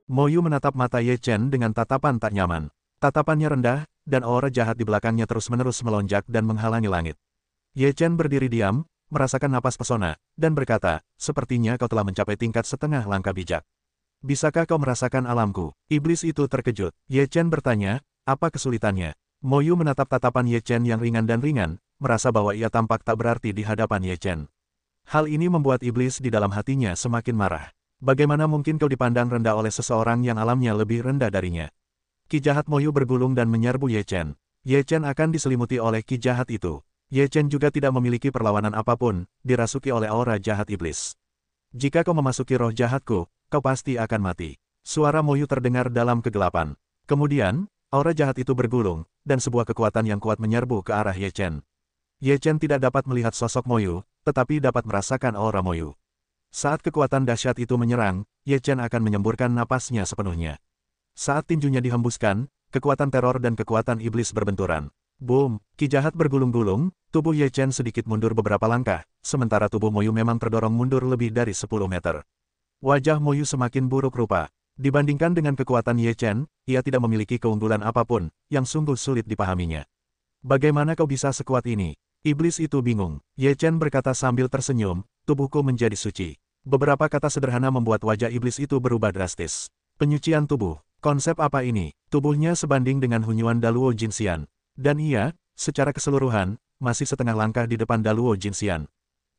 Mo Yu menatap mata Ye Chen dengan tatapan tak nyaman. Tatapannya rendah, dan aura jahat di belakangnya terus-menerus melonjak dan menghalangi langit. Ye Chen berdiri diam, merasakan napas pesona, dan berkata, sepertinya kau telah mencapai tingkat setengah langkah bijak. Bisakah kau merasakan alamku? Iblis itu terkejut. Ye Chen bertanya, apa kesulitannya? Mo Yu menatap tatapan Ye Chen yang ringan dan ringan, merasa bahwa ia tampak tak berarti di hadapan Ye Chen. Hal ini membuat iblis di dalam hatinya semakin marah. Bagaimana mungkin kau dipandang rendah oleh seseorang yang alamnya lebih rendah darinya? Ki jahat Mo Yu bergulung dan menyerbu Ye Chen. Ye Chen akan diselimuti oleh ki jahat itu. Ye Chen juga tidak memiliki perlawanan apapun, dirasuki oleh aura jahat iblis. Jika kau memasuki roh jahatku, kau pasti akan mati. Suara Mo Yu terdengar dalam kegelapan. Kemudian, aura jahat itu bergulung, dan sebuah kekuatan yang kuat menyerbu ke arah Ye Chen. Ye Chen tidak dapat melihat sosok Mo Yu, tetapi dapat merasakan aura Mo Yu. Saat kekuatan dahsyat itu menyerang, Ye Chen akan menyemburkan napasnya sepenuhnya. Saat tinjunya dihembuskan, kekuatan teror dan kekuatan iblis berbenturan. Boom! Ki jahat bergulung-gulung, tubuh Ye Chen sedikit mundur beberapa langkah, sementara tubuh Mo Yu memang terdorong mundur lebih dari 10 meter. Wajah Mo Yu semakin buruk rupa. Dibandingkan dengan kekuatan Ye Chen, ia tidak memiliki keunggulan apapun, yang sungguh sulit dipahaminya. Bagaimana kau bisa sekuat ini? Iblis itu bingung. Ye Chen berkata sambil tersenyum, tubuhku menjadi suci. Beberapa kata sederhana membuat wajah iblis itu berubah drastis. Penyucian tubuh. Konsep apa ini? Tubuhnya sebanding dengan Hunyuan Daluo Jinxian. Dan ia, secara keseluruhan, masih setengah langkah di depan Daluo Jinxian.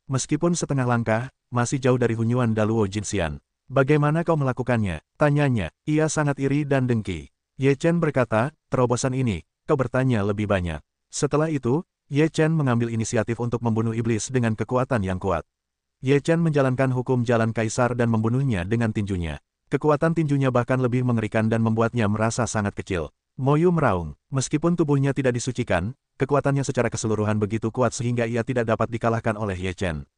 Meskipun setengah langkah, masih jauh dari Hunyuan Daluo Jinxian. Bagaimana kau melakukannya? Tanyanya. Ia sangat iri dan dengki. Ye Chen berkata, terobosan ini, kau bertanya lebih banyak. Setelah itu, Ye Chen mengambil inisiatif untuk membunuh iblis dengan kekuatan yang kuat. Ye Chen menjalankan hukum jalan kaisar dan membunuhnya dengan tinjunya. Kekuatan tinjunya bahkan lebih mengerikan dan membuatnya merasa sangat kecil. Mo Yu meraung, meskipun tubuhnya tidak disucikan, kekuatannya secara keseluruhan begitu kuat sehingga ia tidak dapat dikalahkan oleh Ye Chen.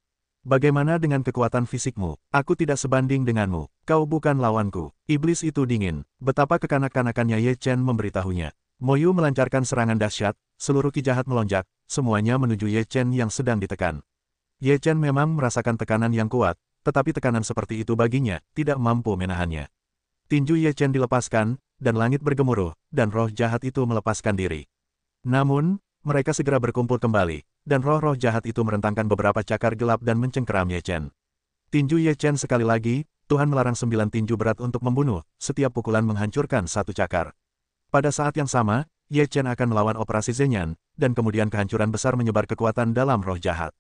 Bagaimana dengan kekuatan fisikmu? Aku tidak sebanding denganmu. Kau bukan lawanku. Iblis itu dingin. Betapa kekanak-kanakannya Ye Chen memberitahunya. Mo Yu melancarkan serangan dahsyat, seluruh ki jahat melonjak, semuanya menuju Ye Chen yang sedang ditekan. Ye Chen memang merasakan tekanan yang kuat, tetapi tekanan seperti itu baginya tidak mampu menahannya. Tinju Ye Chen dilepaskan, dan langit bergemuruh, dan roh jahat itu melepaskan diri. Namun, mereka segera berkumpul kembali, dan roh-roh jahat itu merentangkan beberapa cakar gelap dan mencengkeram Ye Chen. Tinju Ye Chen sekali lagi, Tuhan melarang 9 tinju berat untuk membunuh, setiap pukulan menghancurkan satu cakar. Pada saat yang sama, Ye Chen akan melawan operasi Zhenyan, dan kemudian kehancuran besar menyebar kekuatan dalam roh jahat.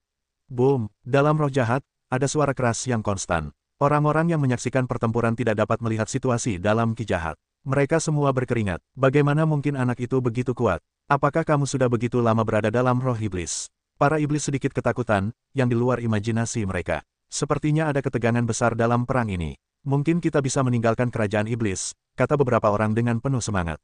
Boom! Dalam roh jahat, ada suara keras yang konstan. Orang-orang yang menyaksikan pertempuran tidak dapat melihat situasi dalam ki jahat. Mereka semua berkeringat. Bagaimana mungkin anak itu begitu kuat? Apakah kamu sudah begitu lama berada dalam roh iblis? Para iblis sedikit ketakutan, yang di luar imajinasi mereka. Sepertinya ada ketegangan besar dalam perang ini. Mungkin kita bisa meninggalkan kerajaan iblis, kata beberapa orang dengan penuh semangat.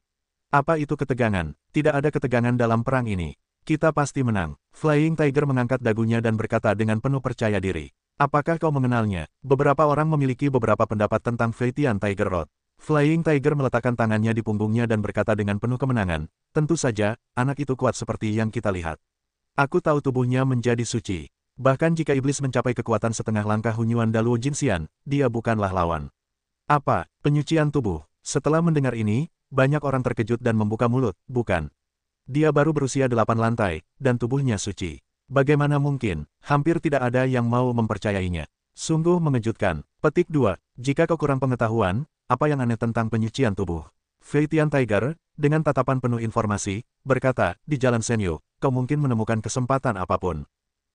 Apa itu ketegangan? Tidak ada ketegangan dalam perang ini. Kita pasti menang. Flying Tiger mengangkat dagunya dan berkata dengan penuh percaya diri. Apakah kau mengenalnya? Beberapa orang memiliki beberapa pendapat tentang Feitian Tiger Rod. Flying Tiger meletakkan tangannya di punggungnya dan berkata dengan penuh kemenangan, tentu saja, anak itu kuat seperti yang kita lihat. Aku tahu tubuhnya menjadi suci. Bahkan jika iblis mencapai kekuatan setengah langkah Hunyuan Daluo Jinxian, dia bukanlah lawan. Apa? Penyucian tubuh. Setelah mendengar ini, banyak orang terkejut dan membuka mulut, bukan? Dia baru berusia 8 lantai, dan tubuhnya suci. Bagaimana mungkin? Hampir tidak ada yang mau mempercayainya. Sungguh mengejutkan. Petik 2. Jika kau kurang pengetahuan, apa yang aneh tentang penyucian tubuh? Feitian Tiger, dengan tatapan penuh informasi, berkata, di Jalan Senyu, kau mungkin menemukan kesempatan apapun.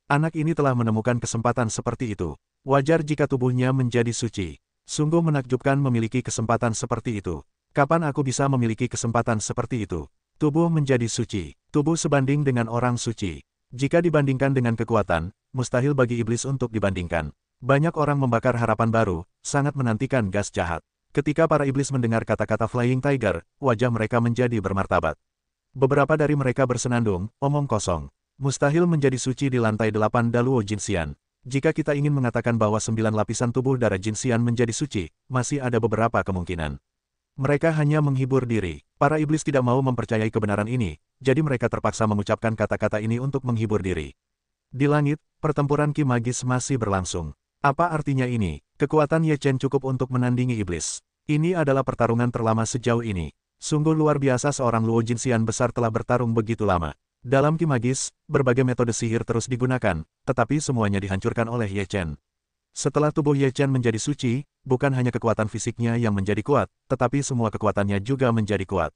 Anak ini telah menemukan kesempatan seperti itu. Wajar jika tubuhnya menjadi suci. Sungguh menakjubkan memiliki kesempatan seperti itu. Kapan aku bisa memiliki kesempatan seperti itu? Tubuh menjadi suci. Tubuh sebanding dengan orang suci. Jika dibandingkan dengan kekuatan, mustahil bagi iblis untuk dibandingkan. Banyak orang membakar harapan baru, sangat menantikan gas jahat. Ketika para iblis mendengar kata-kata Flying Tiger, wajah mereka menjadi bermartabat. Beberapa dari mereka bersenandung, omong kosong. Mustahil menjadi suci di lantai 8 Daluo Jinxian. Jika kita ingin mengatakan bahwa 9 lapisan tubuh darah Jinxian menjadi suci, masih ada beberapa kemungkinan. Mereka hanya menghibur diri. Para iblis tidak mau mempercayai kebenaran ini, jadi mereka terpaksa mengucapkan kata-kata ini untuk menghibur diri. Di langit, pertempuran ki magis masih berlangsung. Apa artinya ini? Kekuatan Ye Chen cukup untuk menandingi iblis. Ini adalah pertarungan terlama sejauh ini. Sungguh luar biasa seorang Luo Jinxian besar telah bertarung begitu lama. Dalam Ki Magis, berbagai metode sihir terus digunakan, tetapi semuanya dihancurkan oleh Ye Chen. Setelah tubuh Ye Chen menjadi suci, bukan hanya kekuatan fisiknya yang menjadi kuat, tetapi semua kekuatannya juga menjadi kuat.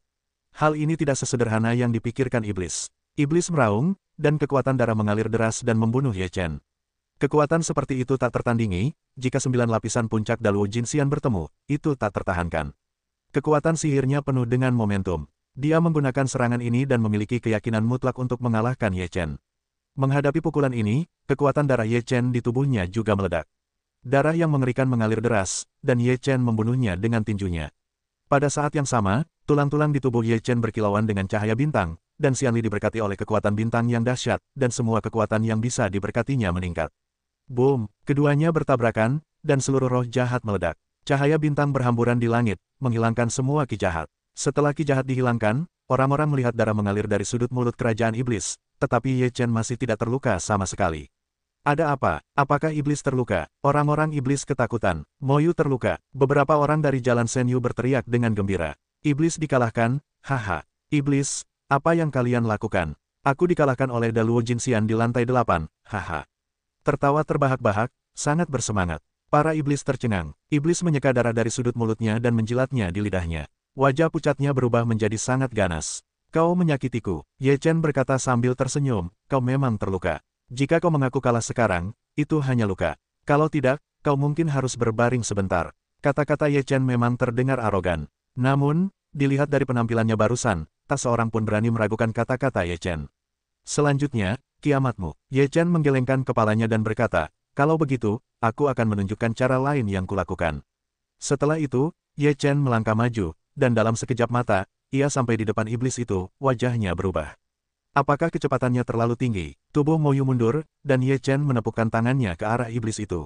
Hal ini tidak sesederhana yang dipikirkan iblis. Iblis meraung, dan kekuatan darah mengalir deras dan membunuh Ye Chen. Kekuatan seperti itu tak tertandingi, jika 9 lapisan puncak Luo Jinxian bertemu, itu tak tertahankan. Kekuatan sihirnya penuh dengan momentum. Dia menggunakan serangan ini dan memiliki keyakinan mutlak untuk mengalahkan Ye Chen. Menghadapi pukulan ini, kekuatan darah Ye Chen di tubuhnya juga meledak. Darah yang mengerikan mengalir deras, dan Ye Chen membunuhnya dengan tinjunya. Pada saat yang sama, tulang-tulang di tubuh Ye Chen berkilauan dengan cahaya bintang, dan Xianli diberkati oleh kekuatan bintang yang dahsyat, dan semua kekuatan yang bisa diberkatinya meningkat. Boom! Keduanya bertabrakan, dan seluruh roh jahat meledak. Cahaya bintang berhamburan di langit, menghilangkan semua ki jahat. Setelah ki jahat dihilangkan, orang-orang melihat darah mengalir dari sudut mulut kerajaan iblis, tetapi Ye Chen masih tidak terluka sama sekali. Ada apa? Apakah iblis terluka? Orang-orang iblis ketakutan. Moyu terluka. Beberapa orang dari Jalan Senyu berteriak dengan gembira. Iblis dikalahkan, haha. Iblis, apa yang kalian lakukan? Aku dikalahkan oleh Luo Jinxian di lantai 8, haha. Tertawa terbahak-bahak, sangat bersemangat. Para iblis tercengang. Iblis menyeka darah dari sudut mulutnya dan menjilatnya di lidahnya. Wajah pucatnya berubah menjadi sangat ganas. Kau menyakitiku, Ye Chen berkata sambil tersenyum, kau memang terluka. Jika kau mengaku kalah sekarang, itu hanya luka. Kalau tidak, kau mungkin harus berbaring sebentar. Kata-kata Ye Chen memang terdengar arogan. Namun, dilihat dari penampilannya barusan, tak seorang pun berani meragukan kata-kata Ye Chen. Selanjutnya, kiamatmu. Ye Chen menggelengkan kepalanya dan berkata, kalau begitu, aku akan menunjukkan cara lain yang kulakukan. Setelah itu, Ye Chen melangkah maju, dan dalam sekejap mata, ia sampai di depan iblis itu, wajahnya berubah. Apakah kecepatannya terlalu tinggi? Tubuh Moyu mundur, dan Ye Chen menepukkan tangannya ke arah iblis itu.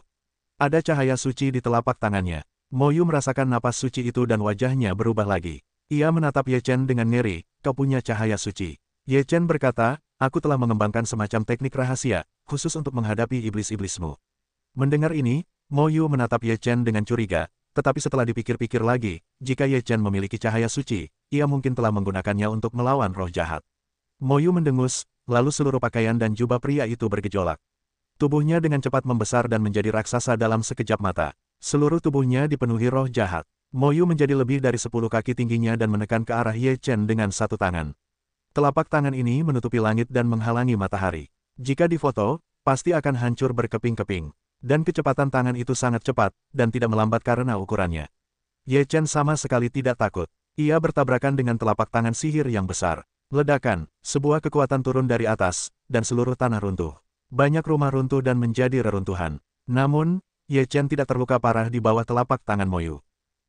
Ada cahaya suci di telapak tangannya. Moyu merasakan napas suci itu dan wajahnya berubah lagi. Ia menatap Ye Chen dengan ngeri, kau punya cahaya suci. Ye Chen berkata, aku telah mengembangkan semacam teknik rahasia, khusus untuk menghadapi iblis-iblismu. Mendengar ini, Moyu menatap Ye Chen dengan curiga, tetapi setelah dipikir-pikir lagi, jika Ye Chen memiliki cahaya suci, ia mungkin telah menggunakannya untuk melawan roh jahat. Moyu mendengus, lalu seluruh pakaian dan jubah pria itu bergejolak. Tubuhnya dengan cepat membesar dan menjadi raksasa dalam sekejap mata. Seluruh tubuhnya dipenuhi roh jahat. Moyu menjadi lebih dari 10 kaki tingginya dan menekan ke arah Ye Chen dengan satu tangan. Telapak tangan ini menutupi langit dan menghalangi matahari. Jika difoto, pasti akan hancur berkeping-keping. Dan kecepatan tangan itu sangat cepat, dan tidak melambat karena ukurannya. Ye Chen sama sekali tidak takut. Ia bertabrakan dengan telapak tangan sihir yang besar. Ledakan, sebuah kekuatan turun dari atas, dan seluruh tanah runtuh. Banyak rumah runtuh dan menjadi reruntuhan. Namun, Ye Chen tidak terluka parah di bawah telapak tangan Moyu.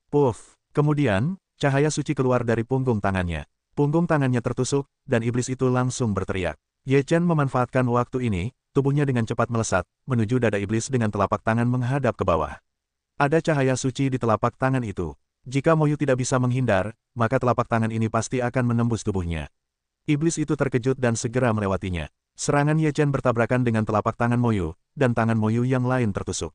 Puff! Kemudian, cahaya suci keluar dari punggung tangannya. Punggung tangannya tertusuk, dan iblis itu langsung berteriak. Ye Chen memanfaatkan waktu ini, tubuhnya dengan cepat melesat, menuju dada iblis dengan telapak tangan menghadap ke bawah. Ada cahaya suci di telapak tangan itu. Jika Moyu tidak bisa menghindar, maka telapak tangan ini pasti akan menembus tubuhnya. Iblis itu terkejut dan segera melewatinya. Serangan Ye Chen bertabrakan dengan telapak tangan Moyu, dan tangan Moyu yang lain tertusuk.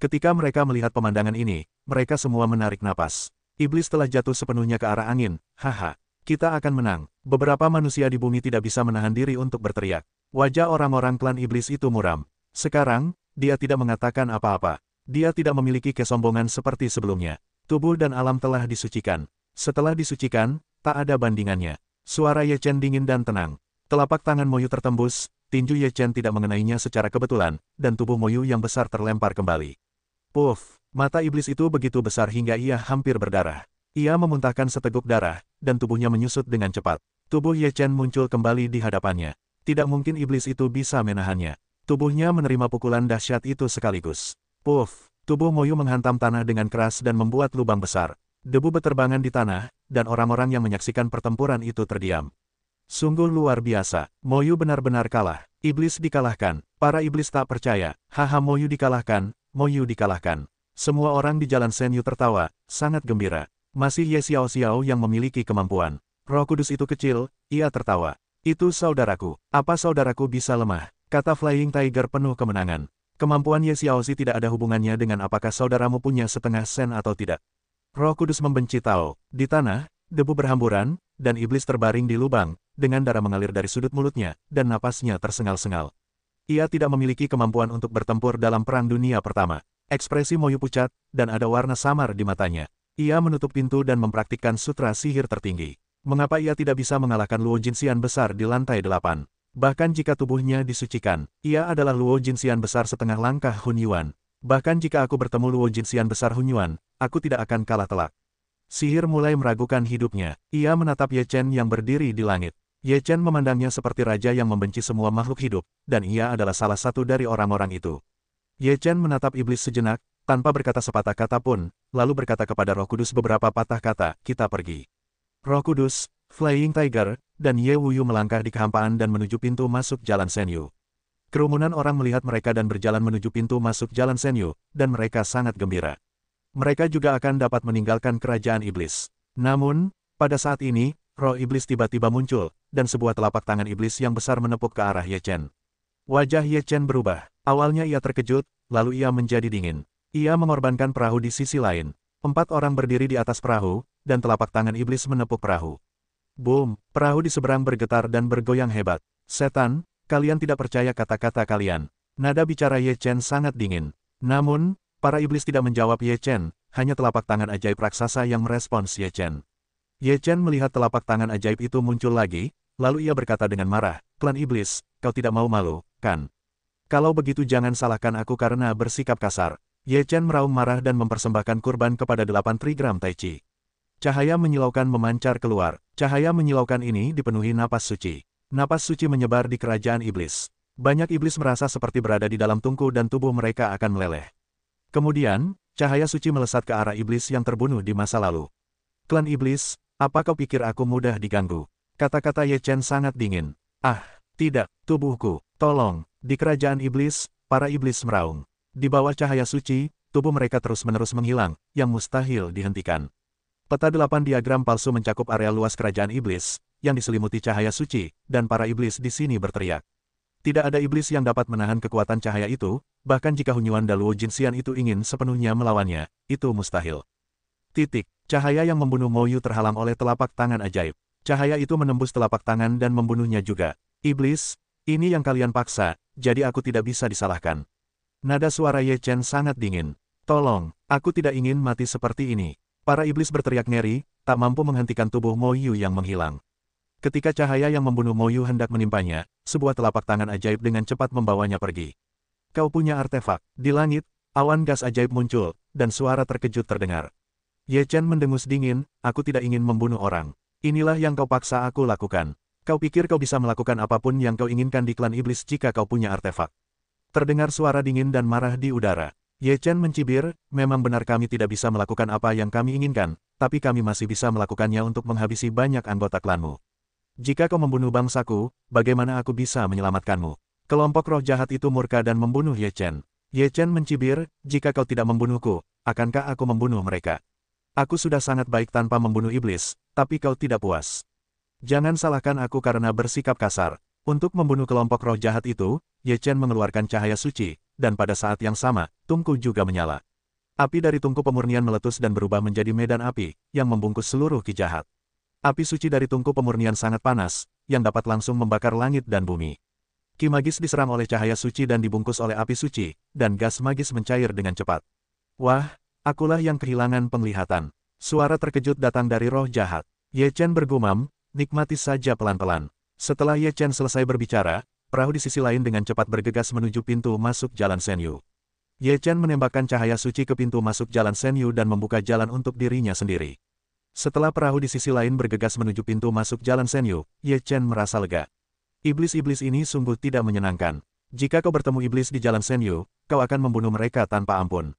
Ketika mereka melihat pemandangan ini, mereka semua menarik napas. Iblis telah jatuh sepenuhnya ke arah angin, haha. Kita akan menang. Beberapa manusia di bumi tidak bisa menahan diri untuk berteriak. Wajah orang-orang klan iblis itu muram. Sekarang, dia tidak mengatakan apa-apa. Dia tidak memiliki kesombongan seperti sebelumnya. Tubuh dan alam telah disucikan. Setelah disucikan, tak ada bandingannya. Suara Ye Chen dingin dan tenang. Telapak tangan Moyu tertembus, tinju Ye Chen tidak mengenainya secara kebetulan, dan tubuh Moyu yang besar terlempar kembali. Puff! Mata iblis itu begitu besar hingga ia hampir berdarah. Ia memuntahkan seteguk darah, dan tubuhnya menyusut dengan cepat. Tubuh Ye Chen muncul kembali di hadapannya. Tidak mungkin iblis itu bisa menahannya. Tubuhnya menerima pukulan dahsyat itu sekaligus. Puff! Tubuh Moyu menghantam tanah dengan keras dan membuat lubang besar. Debu berterbangan di tanah, dan orang-orang yang menyaksikan pertempuran itu terdiam. Sungguh luar biasa. Moyu benar-benar kalah. Iblis dikalahkan. Para iblis tak percaya. Haha, Moyu dikalahkan. Moyu dikalahkan. Semua orang di Jalan Senyu tertawa, sangat gembira. Masih Ye Xiao-Xiao yang memiliki kemampuan. Roh Kudus itu kecil, ia tertawa. Itu saudaraku. Apa saudaraku bisa lemah? Kata Flying Tiger penuh kemenangan. Kemampuan Ye Xiaoxi tidak ada hubungannya dengan apakah saudaramu punya setengah sen atau tidak. Roh Kudus membenci Tao. Di tanah, debu berhamburan, dan iblis terbaring di lubang, dengan darah mengalir dari sudut mulutnya, dan napasnya tersengal-sengal. Ia tidak memiliki kemampuan untuk bertempur dalam Perang Dunia Pertama. Ekspresi Moyu pucat, dan ada warna samar di matanya. Ia menutup pintu dan mempraktikkan sutra sihir tertinggi. Mengapa ia tidak bisa mengalahkan Luo Jinxian besar di lantai 8? Bahkan jika tubuhnya disucikan, ia adalah Luo Jinxian besar setengah langkah Hun Yuan. Bahkan jika aku bertemu Luo Jinxian besar Hun Yuan, aku tidak akan kalah telak. Sihir mulai meragukan hidupnya. Ia menatap Ye Chen yang berdiri di langit. Ye Chen memandangnya seperti raja yang membenci semua makhluk hidup, dan ia adalah salah satu dari orang-orang itu. Ye Chen menatap iblis sejenak, tanpa berkata sepatah kata pun, lalu berkata kepada Roh Kudus beberapa patah kata, "Kita pergi." Roh Kudus, Flying Tiger, dan Ye Wuyu melangkah di kehampaan dan menuju pintu masuk Jalan Senyu. Kerumunan orang melihat mereka dan berjalan menuju pintu masuk Jalan Senyu, dan mereka sangat gembira. Mereka juga akan dapat meninggalkan kerajaan iblis. Namun, pada saat ini, roh iblis tiba-tiba muncul, dan sebuah telapak tangan iblis yang besar menepuk ke arah Ye Chen. Wajah Ye Chen berubah. Awalnya ia terkejut, lalu ia menjadi dingin. Ia mengorbankan perahu di sisi lain. 4 orang berdiri di atas perahu, dan telapak tangan iblis menepuk perahu. Boom! Perahu di seberang bergetar dan bergoyang hebat. Setan, kalian tidak percaya kata-kata kalian. Nada bicara Ye Chen sangat dingin. Namun, para iblis tidak menjawab Ye Chen, hanya telapak tangan ajaib raksasa yang merespons Ye Chen. Ye Chen melihat telapak tangan ajaib itu muncul lagi, lalu ia berkata dengan marah, "Klan iblis, kau tidak mau malu, kan? Kalau begitu jangan salahkan aku karena bersikap kasar." Ye Chen meraung marah dan mempersembahkan kurban kepada 8 trigram Tai Chi. Cahaya menyilaukan memancar keluar. Cahaya menyilaukan ini dipenuhi napas suci. Napas suci menyebar di kerajaan iblis. Banyak iblis merasa seperti berada di dalam tungku dan tubuh mereka akan meleleh. Kemudian, cahaya suci melesat ke arah iblis yang terbunuh di masa lalu. "Klan iblis, apa kau pikir aku mudah diganggu?" Kata-kata Ye Chen sangat dingin. "Ah, tidak, tubuhku, tolong." Di kerajaan iblis, para iblis meraung. Di bawah cahaya suci, tubuh mereka terus-menerus menghilang, yang mustahil dihentikan. Peta 8 diagram palsu mencakup area luas kerajaan iblis, yang diselimuti cahaya suci, dan para iblis di sini berteriak. Tidak ada iblis yang dapat menahan kekuatan cahaya itu, bahkan jika Hun Yuan dan Luo Jinxian itu ingin sepenuhnya melawannya, itu mustahil. Cahaya yang membunuh Moyu terhalang oleh telapak tangan ajaib. Cahaya itu menembus telapak tangan dan membunuhnya juga. "Iblis, ini yang kalian paksa, jadi aku tidak bisa disalahkan." Nada suara Ye Chen sangat dingin. "Tolong, aku tidak ingin mati seperti ini." Para iblis berteriak ngeri, tak mampu menghentikan tubuh Moyu yang menghilang. Ketika cahaya yang membunuh Moyu hendak menimpanya, sebuah telapak tangan ajaib dengan cepat membawanya pergi. "Kau punya artefak." Di langit, awan gas ajaib muncul, dan suara terkejut terdengar. Ye Chen mendengus dingin, "Aku tidak ingin membunuh orang. Inilah yang kau paksa aku lakukan. Kau pikir kau bisa melakukan apapun yang kau inginkan di klan iblis jika kau punya artefak." Terdengar suara dingin dan marah di udara. Ye Chen mencibir, "Memang benar kami tidak bisa melakukan apa yang kami inginkan, tapi kami masih bisa melakukannya untuk menghabisi banyak anggota klanmu. Jika kau membunuh bangsaku, bagaimana aku bisa menyelamatkanmu?" Kelompok roh jahat itu murka dan membunuh Ye Chen. Ye Chen mencibir, "Jika kau tidak membunuhku, akankah aku membunuh mereka? Aku sudah sangat baik tanpa membunuh iblis, tapi kau tidak puas. Jangan salahkan aku karena bersikap kasar." Untuk membunuh kelompok roh jahat itu, Ye Chen mengeluarkan cahaya suci, dan pada saat yang sama, tungku juga menyala. Api dari tungku pemurnian meletus dan berubah menjadi medan api, yang membungkus seluruh ki jahat. Api suci dari tungku pemurnian sangat panas, yang dapat langsung membakar langit dan bumi. Ki magis diserang oleh cahaya suci dan dibungkus oleh api suci, dan gas magis mencair dengan cepat. "Wah, akulah yang kehilangan penglihatan." Suara terkejut datang dari roh jahat. Ye Chen bergumam, "Nikmati saja pelan-pelan." Setelah Ye Chen selesai berbicara, perahu di sisi lain dengan cepat bergegas menuju pintu masuk Jalan Senyu. Ye Chen menembakkan cahaya suci ke pintu masuk Jalan Senyu dan membuka jalan untuk dirinya sendiri. Setelah perahu di sisi lain bergegas menuju pintu masuk Jalan Senyu, Ye Chen merasa lega. Iblis-iblis ini sungguh tidak menyenangkan. Jika kau bertemu iblis di Jalan Senyu, kau akan membunuh mereka tanpa ampun.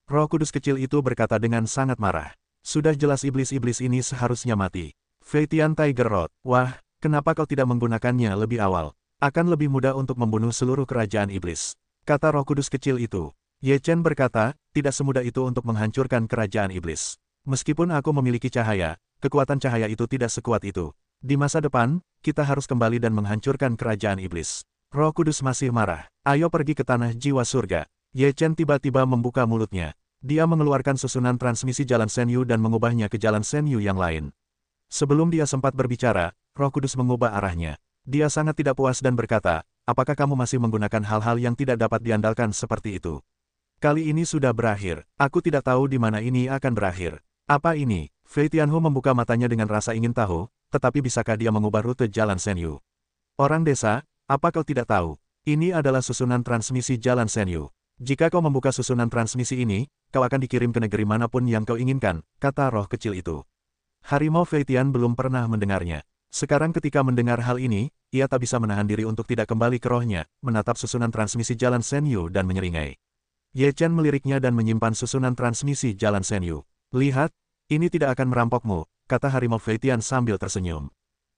Roh kudus kecil itu berkata dengan sangat marah. Sudah jelas iblis-iblis ini seharusnya mati. Feitian Tiger Rod, wah, kenapa kau tidak menggunakannya lebih awal? Akan lebih mudah untuk membunuh seluruh kerajaan iblis. Kata roh kudus kecil itu. Ye Chen berkata, tidak semudah itu untuk menghancurkan kerajaan iblis. Meskipun aku memiliki cahaya, kekuatan cahaya itu tidak sekuat itu. Di masa depan, kita harus kembali dan menghancurkan kerajaan iblis. Roh kudus masih marah. Ayo pergi ke tanah jiwa surga. Ye Chen tiba-tiba membuka mulutnya. Dia mengeluarkan susunan transmisi jalan Senyu dan mengubahnya ke jalan Senyu yang lain. Sebelum dia sempat berbicara, Roh Kudus mengubah arahnya. Dia sangat tidak puas dan berkata, apakah kamu masih menggunakan hal-hal yang tidak dapat diandalkan seperti itu? Kali ini sudah berakhir. Aku tidak tahu di mana ini akan berakhir. Apa ini? Fei Tianhu membuka matanya dengan rasa ingin tahu, tetapi bisakah dia mengubah rute jalan Senyu? Orang desa, apa kau tidak tahu? Ini adalah susunan transmisi jalan Senyu. Jika kau membuka susunan transmisi ini, kau akan dikirim ke negeri manapun yang kau inginkan, kata roh kecil itu. Harimau Fei Tian belum pernah mendengarnya. Sekarang ketika mendengar hal ini, ia tak bisa menahan diri untuk tidak kembali ke rohnya, menatap susunan transmisi jalan Senyu dan menyeringai. Ye Chen meliriknya dan menyimpan susunan transmisi jalan Senyu. Lihat, ini tidak akan merampokmu, kata Harimau Fei Tian sambil tersenyum.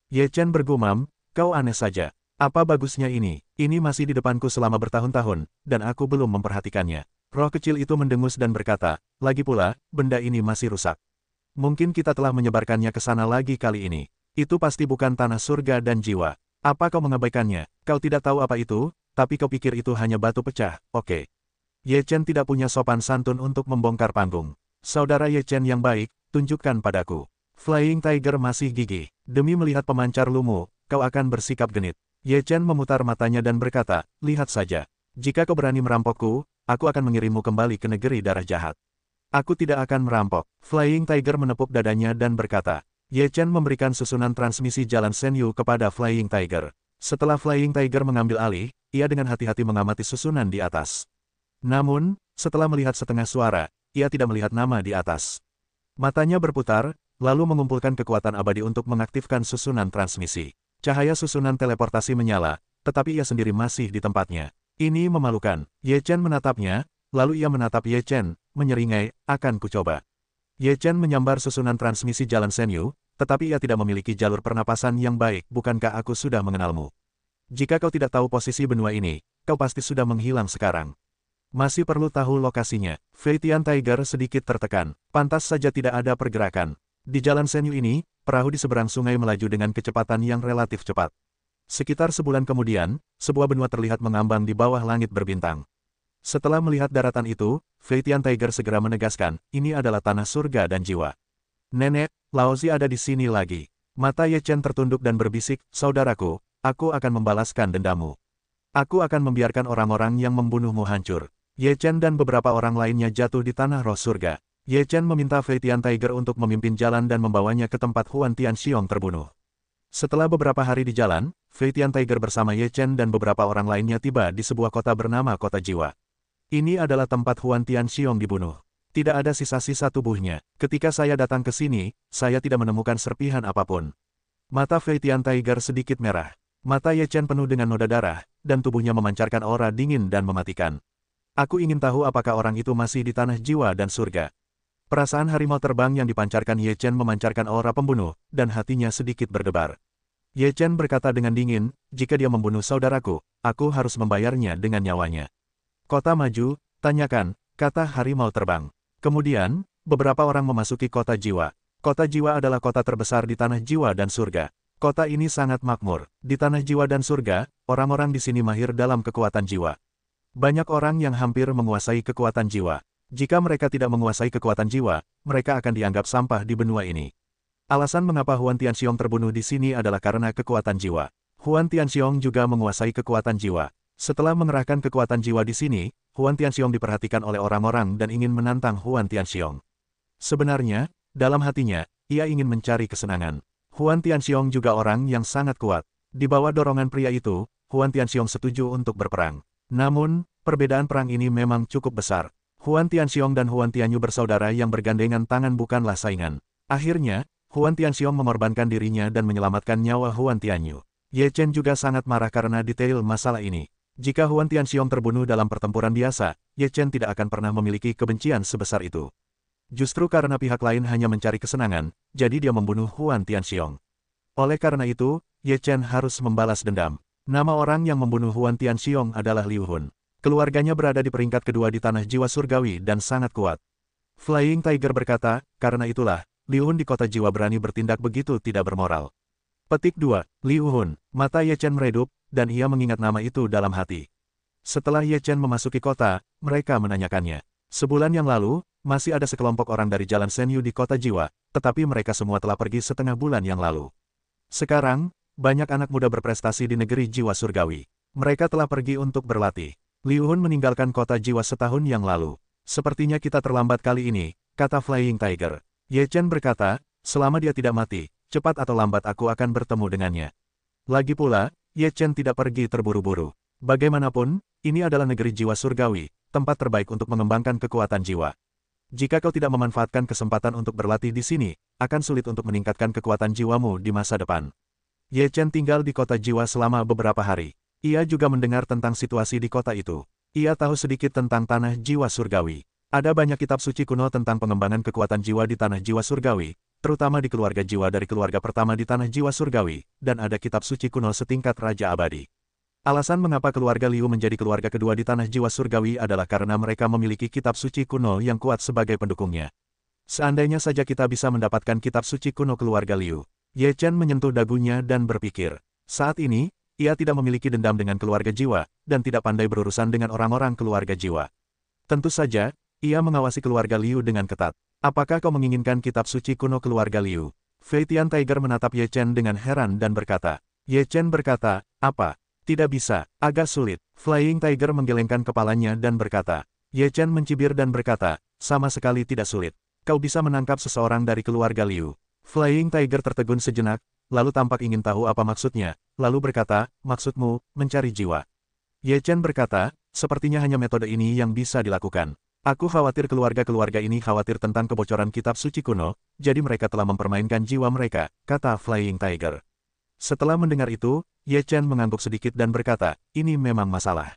Ye Chen bergumam, kau aneh saja. Apa bagusnya ini? Ini masih di depanku selama bertahun-tahun, dan aku belum memperhatikannya. Roh kecil itu mendengus dan berkata, lagi pula, benda ini masih rusak. Mungkin kita telah menyebarkannya ke sana lagi kali ini. Itu pasti bukan tanah surga dan jiwa. Apa kau mengabaikannya? Kau tidak tahu apa itu, tapi kau pikir itu hanya batu pecah, oke. Ye Chen tidak punya sopan santun untuk membongkar panggung. Saudara Ye Chen yang baik, tunjukkan padaku. Flying Tiger masih gigih. Demi melihat pemancar lumu, kau akan bersikap genit. Ye Chen memutar matanya dan berkata, lihat saja. Jika kau berani merampokku, aku akan mengirimmu kembali ke negeri darah jahat. Aku tidak akan merampok. Flying Tiger menepuk dadanya dan berkata. Ye Chen memberikan susunan transmisi jalan Senyu kepada Flying Tiger. Setelah Flying Tiger mengambil alih, ia dengan hati-hati mengamati susunan di atas. Namun, setelah melihat setengah suara, ia tidak melihat nama di atas. Matanya berputar, lalu mengumpulkan kekuatan abadi untuk mengaktifkan susunan transmisi. Cahaya susunan teleportasi menyala, tetapi ia sendiri masih di tempatnya. Ini memalukan. Ye Chen menatapnya, lalu ia menatap Ye Chen, menyeringai, akan kucoba. Ye Chen menyambar susunan transmisi jalan Senyu, tetapi ia tidak memiliki jalur pernapasan yang baik, bukankah aku sudah mengenalmu? Jika kau tidak tahu posisi benua ini, kau pasti sudah menghilang sekarang. Masih perlu tahu lokasinya. Fei Tian Tiger sedikit tertekan. Pantas saja tidak ada pergerakan. Di jalan Senyu ini, perahu di seberang sungai melaju dengan kecepatan yang relatif cepat. Sekitar sebulan kemudian, sebuah benua terlihat mengambang di bawah langit berbintang. Setelah melihat daratan itu, Fei Tian Tiger segera menegaskan, ini adalah tanah surga dan jiwa. Nenek, Laozi ada di sini lagi. Mata Ye Chen tertunduk dan berbisik, saudaraku, aku akan membalaskan dendamu. Aku akan membiarkan orang-orang yang membunuhmu hancur. Ye Chen dan beberapa orang lainnya jatuh di tanah roh surga. Ye Chen meminta Fei Tian Tiger untuk memimpin jalan dan membawanya ke tempat Huan Tianxiong terbunuh. Setelah beberapa hari di jalan, Fei Tian Tiger bersama Ye Chen dan beberapa orang lainnya tiba di sebuah kota bernama Kota Jiwa. Ini adalah tempat Huan Tianxiong dibunuh. Tidak ada sisa-sisa tubuhnya. Ketika saya datang ke sini, saya tidak menemukan serpihan apapun. Mata Fei Tian Tiger sedikit merah. Mata Ye Chen penuh dengan noda darah, dan tubuhnya memancarkan aura dingin dan mematikan. Aku ingin tahu apakah orang itu masih di tanah jiwa dan surga. Perasaan harimau terbang yang dipancarkan Ye Chen memancarkan aura pembunuh, dan hatinya sedikit berdebar. Ye Chen berkata dengan dingin, jika dia membunuh saudaraku, aku harus membayarnya dengan nyawanya. Kota maju, tanyakan, kata harimau terbang. Kemudian, beberapa orang memasuki kota jiwa. Kota jiwa adalah kota terbesar di tanah jiwa dan surga. Kota ini sangat makmur. Di tanah jiwa dan surga, orang-orang di sini mahir dalam kekuatan jiwa. Banyak orang yang hampir menguasai kekuatan jiwa. Jika mereka tidak menguasai kekuatan jiwa, mereka akan dianggap sampah di benua ini. Alasan mengapa Huan Tianxiong terbunuh di sini adalah karena kekuatan jiwa. Huan Tianxiong juga menguasai kekuatan jiwa. Setelah mengerahkan kekuatan jiwa di sini, Huan Tianxiong diperhatikan oleh orang-orang dan ingin menantang Huan Tianxiong. Sebenarnya, dalam hatinya, ia ingin mencari kesenangan. Huan Tianxiong juga orang yang sangat kuat. Di bawah dorongan pria itu, Huan Tianxiong setuju untuk berperang. Namun, perbedaan perang ini memang cukup besar. Huan Tianxiong dan Huan Tianyu bersaudara yang bergandengan tangan bukanlah saingan. Akhirnya, Huan Tianxiong mengorbankan dirinya dan menyelamatkan nyawa Huan Tianyu. Ye Chen juga sangat marah karena detail masalah ini. Jika Huan Tianxiong terbunuh dalam pertempuran biasa, Ye Chen tidak akan pernah memiliki kebencian sebesar itu. Justru karena pihak lain hanya mencari kesenangan, jadi dia membunuh Huan Tianxiong. Oleh karena itu, Ye Chen harus membalas dendam. Nama orang yang membunuh Huan Tianxiong adalah Liu Hun. Keluarganya berada di peringkat kedua di tanah jiwa surgawi dan sangat kuat. Flying Tiger berkata, karena itulah, Liu Hun di kota jiwa berani bertindak begitu tidak bermoral. Petik 2. Liu Hun. Mata Ye Chen meredup, dan ia mengingat nama itu dalam hati. Setelah Ye Chen memasuki kota, mereka menanyakannya. Sebulan yang lalu, masih ada sekelompok orang dari Jalan Senyu di kota jiwa, tetapi mereka semua telah pergi setengah bulan yang lalu. Sekarang, banyak anak muda berprestasi di negeri jiwa surgawi. Mereka telah pergi untuk berlatih. Liu Hun meninggalkan kota jiwa setahun yang lalu. Sepertinya kita terlambat kali ini, kata Flying Tiger. Ye Chen berkata, selama dia tidak mati, cepat atau lambat aku akan bertemu dengannya. Lagi pula, Ye Chen tidak pergi terburu-buru. Bagaimanapun, ini adalah negeri jiwa surgawi, tempat terbaik untuk mengembangkan kekuatan jiwa. Jika kau tidak memanfaatkan kesempatan untuk berlatih di sini, akan sulit untuk meningkatkan kekuatan jiwamu di masa depan. Ye Chen tinggal di kota jiwa selama beberapa hari. Ia juga mendengar tentang situasi di kota itu. Ia tahu sedikit tentang tanah jiwa surgawi. Ada banyak kitab suci kuno tentang pengembangan kekuatan jiwa di tanah jiwa surgawi, terutama di keluarga jiwa dari keluarga pertama di tanah jiwa surgawi, dan ada kitab suci kuno setingkat Raja Abadi. Alasan mengapa keluarga Liu menjadi keluarga kedua di tanah jiwa surgawi adalah karena mereka memiliki kitab suci kuno yang kuat sebagai pendukungnya. Seandainya saja kita bisa mendapatkan kitab suci kuno keluarga Liu. Ye Chen menyentuh dagunya dan berpikir. Saat ini, ia tidak memiliki dendam dengan keluarga jiwa, dan tidak pandai berurusan dengan orang-orang keluarga jiwa. Tentu saja, ia mengawasi keluarga Liu dengan ketat. Apakah kau menginginkan kitab suci kuno keluarga Liu? Fei Tian Tiger menatap Ye Chen dengan heran dan berkata. Ye Chen berkata, apa? Tidak bisa, agak sulit. Flying Tiger menggelengkan kepalanya dan berkata. Ye Chen mencibir dan berkata, sama sekali tidak sulit. Kau bisa menangkap seseorang dari keluarga Liu. Flying Tiger tertegun sejenak, lalu tampak ingin tahu apa maksudnya, lalu berkata, maksudmu, mencari jiwa. Ye Chen berkata, sepertinya hanya metode ini yang bisa dilakukan. Aku khawatir keluarga-keluarga ini khawatir tentang kebocoran kitab suci kuno, jadi mereka telah mempermainkan jiwa mereka, kata Flying Tiger. Setelah mendengar itu, Ye Chen mengangguk sedikit dan berkata, ini memang masalah.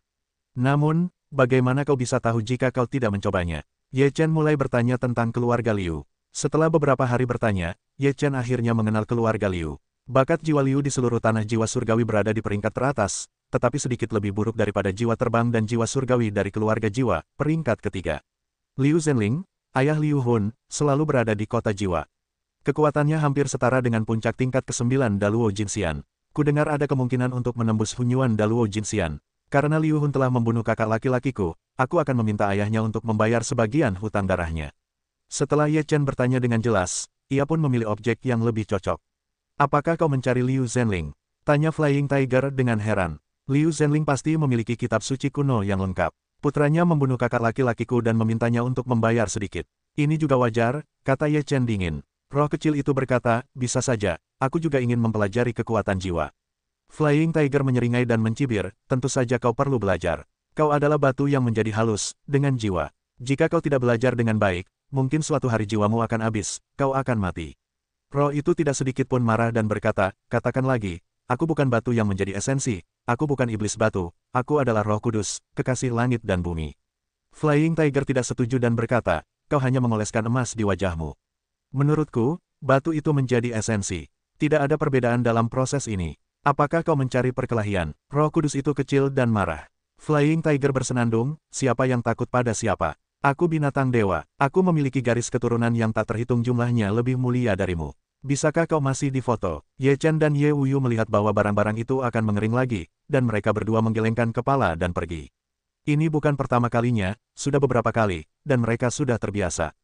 Namun, bagaimana kau bisa tahu jika kau tidak mencobanya? Ye Chen mulai bertanya tentang keluarga Liu. Setelah beberapa hari bertanya, Ye Chen akhirnya mengenal keluarga Liu. Bakat jiwa Liu di seluruh tanah jiwa surgawi berada di peringkat teratas, tetapi sedikit lebih buruk daripada jiwa terbang dan jiwa surgawi dari keluarga jiwa, peringkat ketiga. Liu Zhenling, ayah Liu Hun, selalu berada di kota jiwa. Kekuatannya hampir setara dengan puncak tingkat ke-9 Daluo Jinxian. Kudengar ada kemungkinan untuk menembus Hunyuan Daluo Jinxian. Karena Liu Hun telah membunuh kakak laki-lakiku, aku akan meminta ayahnya untuk membayar sebagian hutang darahnya. Setelah Ye Chen bertanya dengan jelas, ia pun memilih objek yang lebih cocok. Apakah kau mencari Liu Zhenling? Tanya Flying Tiger dengan heran. Liu Zhenling pasti memiliki kitab suci kuno yang lengkap. Putranya membunuh kakak laki-lakiku dan memintanya untuk membayar sedikit. Ini juga wajar, kata Ye Chen dingin. Roh kecil itu berkata, bisa saja, aku juga ingin mempelajari kekuatan jiwa. Flying Tiger menyeringai dan mencibir, tentu saja kau perlu belajar. Kau adalah batu yang menjadi halus, dengan jiwa. Jika kau tidak belajar dengan baik, mungkin suatu hari jiwamu akan habis, kau akan mati. Roh itu tidak sedikit pun marah dan berkata, katakan lagi, aku bukan batu yang menjadi esensi, aku bukan iblis batu, aku adalah Roh Kudus, kekasih langit dan bumi. Flying Tiger tidak setuju dan berkata, kau hanya mengoleskan emas di wajahmu. Menurutku, batu itu menjadi esensi. Tidak ada perbedaan dalam proses ini. Apakah kau mencari perkelahian? Roh Kudus itu kecil dan marah. Flying Tiger bersenandung, siapa yang takut pada siapa? Aku binatang dewa, aku memiliki garis keturunan yang tak terhitung jumlahnya lebih mulia darimu. Bisakah kau masih difoto? Ye Chen dan Ye Wuyu melihat bahwa barang-barang itu akan mengering lagi, dan mereka berdua menggelengkan kepala dan pergi. Ini bukan pertama kalinya, sudah beberapa kali, dan mereka sudah terbiasa.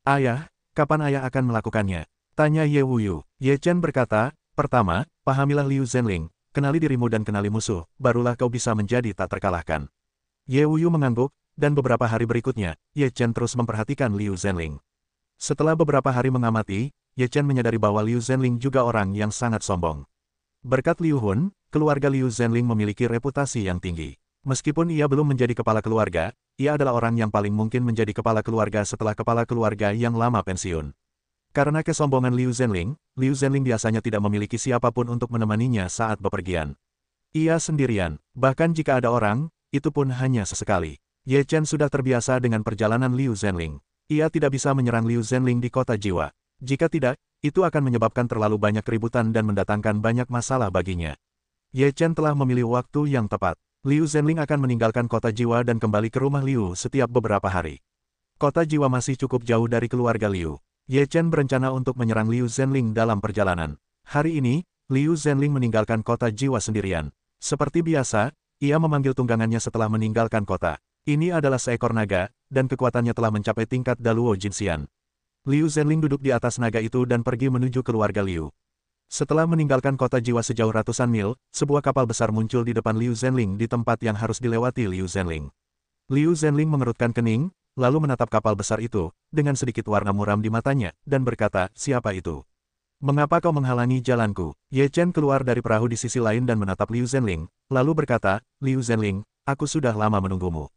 Ayah, kapan ayah akan melakukannya? Tanya Ye Wuyu. Ye Chen berkata, pertama, pahamilah Liu Zhenling, kenali dirimu dan kenali musuh, barulah kau bisa menjadi tak terkalahkan. Ye Wuyu mengangguk, dan beberapa hari berikutnya, Ye Chen terus memperhatikan Liu Zhenling. Setelah beberapa hari mengamati, Ye Chen menyadari bahwa Liu Zhenling juga orang yang sangat sombong. Berkat Liu Hun, keluarga Liu Zhenling memiliki reputasi yang tinggi. Meskipun ia belum menjadi kepala keluarga, ia adalah orang yang paling mungkin menjadi kepala keluarga setelah kepala keluarga yang lama pensiun. Karena kesombongan Liu Zhenling biasanya tidak memiliki siapapun untuk menemaninya saat bepergian. Ia sendirian, bahkan jika ada orang, itu pun hanya sesekali. Ye Chen sudah terbiasa dengan perjalanan Liu Zhenling. Ia tidak bisa menyerang Liu Zhenling di kota jiwa. Jika tidak, itu akan menyebabkan terlalu banyak keributan dan mendatangkan banyak masalah baginya. Ye Chen telah memilih waktu yang tepat. Liu Zhenling akan meninggalkan kota jiwa dan kembali ke rumah Liu setiap beberapa hari. Kota jiwa masih cukup jauh dari keluarga Liu. Ye Chen berencana untuk menyerang Liu Zhenling dalam perjalanan. Hari ini, Liu Zhenling meninggalkan kota jiwa sendirian. Seperti biasa, ia memanggil tunggangannya setelah meninggalkan kota. Ini adalah seekor naga, dan kekuatannya telah mencapai tingkat Daluo Jinxian. Liu Zhenling duduk di atas naga itu dan pergi menuju keluarga Liu. Setelah meninggalkan kota jiwa sejauh ratusan mil, sebuah kapal besar muncul di depan Liu Zhenling di tempat yang harus dilewati Liu Zhenling. Liu Zhenling mengerutkan kening, lalu menatap kapal besar itu, dengan sedikit warna muram di matanya, dan berkata, "Siapa itu? Mengapa kau menghalangi jalanku?" Ye Chen keluar dari perahu di sisi lain dan menatap Liu Zhenling, lalu berkata, "Liu Zhenling, aku sudah lama menunggumu.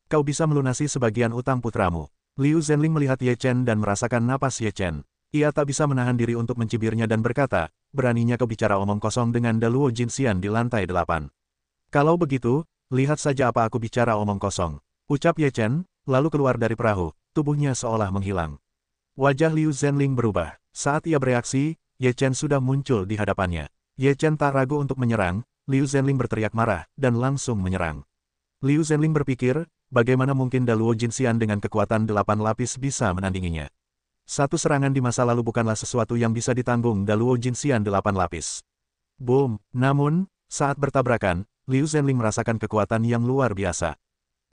Kau bisa melunasi sebagian utang putramu." Liu Zhenling melihat Ye Chen dan merasakan napas Ye Chen. Ia tak bisa menahan diri untuk mencibirnya dan berkata, "Beraninya kau bicara omong kosong dengan Daluo Jinxian di lantai 8. Kalau begitu, lihat saja apa aku bicara omong kosong." Ucap Ye Chen, lalu keluar dari perahu, tubuhnya seolah menghilang. Wajah Liu Zhenling berubah. Saat ia bereaksi, Ye Chen sudah muncul di hadapannya. Ye Chen tak ragu untuk menyerang, Liu Zhenling berteriak marah, dan langsung menyerang. Liu Zhenling berpikir, bagaimana mungkin Daluo Jinxian dengan kekuatan 8 lapis bisa menandinginya. Satu serangan di masa lalu bukanlah sesuatu yang bisa ditanggung Daluo Jinxian 8 lapis. Boom! Namun, saat bertabrakan, Liu Zhenling merasakan kekuatan yang luar biasa.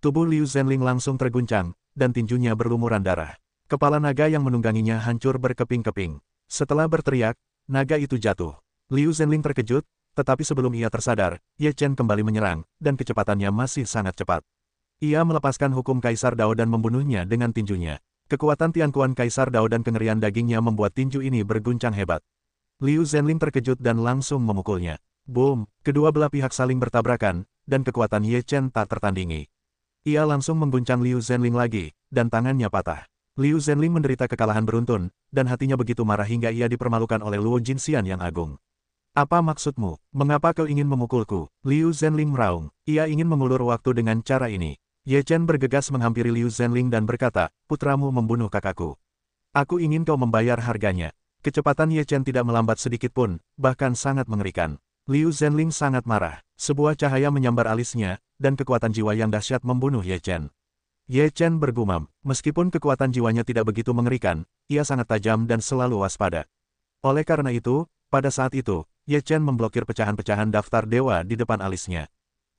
Tubuh Liu Zhenling langsung terguncang, dan tinjunya berlumuran darah. Kepala naga yang menungganginya hancur berkeping-keping. Setelah berteriak, naga itu jatuh. Liu Zhenling terkejut, tetapi sebelum ia tersadar, Ye Chen kembali menyerang, dan kecepatannya masih sangat cepat. Ia melepaskan hukum Kaisar Dao dan membunuhnya dengan tinjunya. Kekuatan Tianquan Kaisar Dao dan kengerian dagingnya membuat tinju ini berguncang hebat. Liu Zhenling terkejut dan langsung memukulnya. Boom! Kedua belah pihak saling bertabrakan, dan kekuatan Ye Chen tak tertandingi. Ia langsung mengguncang Liu Zhenling lagi, dan tangannya patah. Liu Zhenling menderita kekalahan beruntun, dan hatinya begitu marah hingga ia dipermalukan oleh Luo Jinxian yang agung. "Apa maksudmu? Mengapa kau ingin memukulku?" Liu Zhenling meraung. Ia ingin mengulur waktu dengan cara ini. Ye Chen bergegas menghampiri Liu Zhenling dan berkata, "Putramu membunuh kakakku. Aku ingin kau membayar harganya." Kecepatan Ye Chen tidak melambat sedikit pun, bahkan sangat mengerikan. Liu Zhenling sangat marah. Sebuah cahaya menyambar alisnya, dan kekuatan jiwa yang dahsyat membunuh Ye Chen. Ye Chen bergumam, meskipun kekuatan jiwanya tidak begitu mengerikan, ia sangat tajam dan selalu waspada. Oleh karena itu, pada saat itu, Ye Chen memblokir pecahan-pecahan daftar dewa di depan alisnya.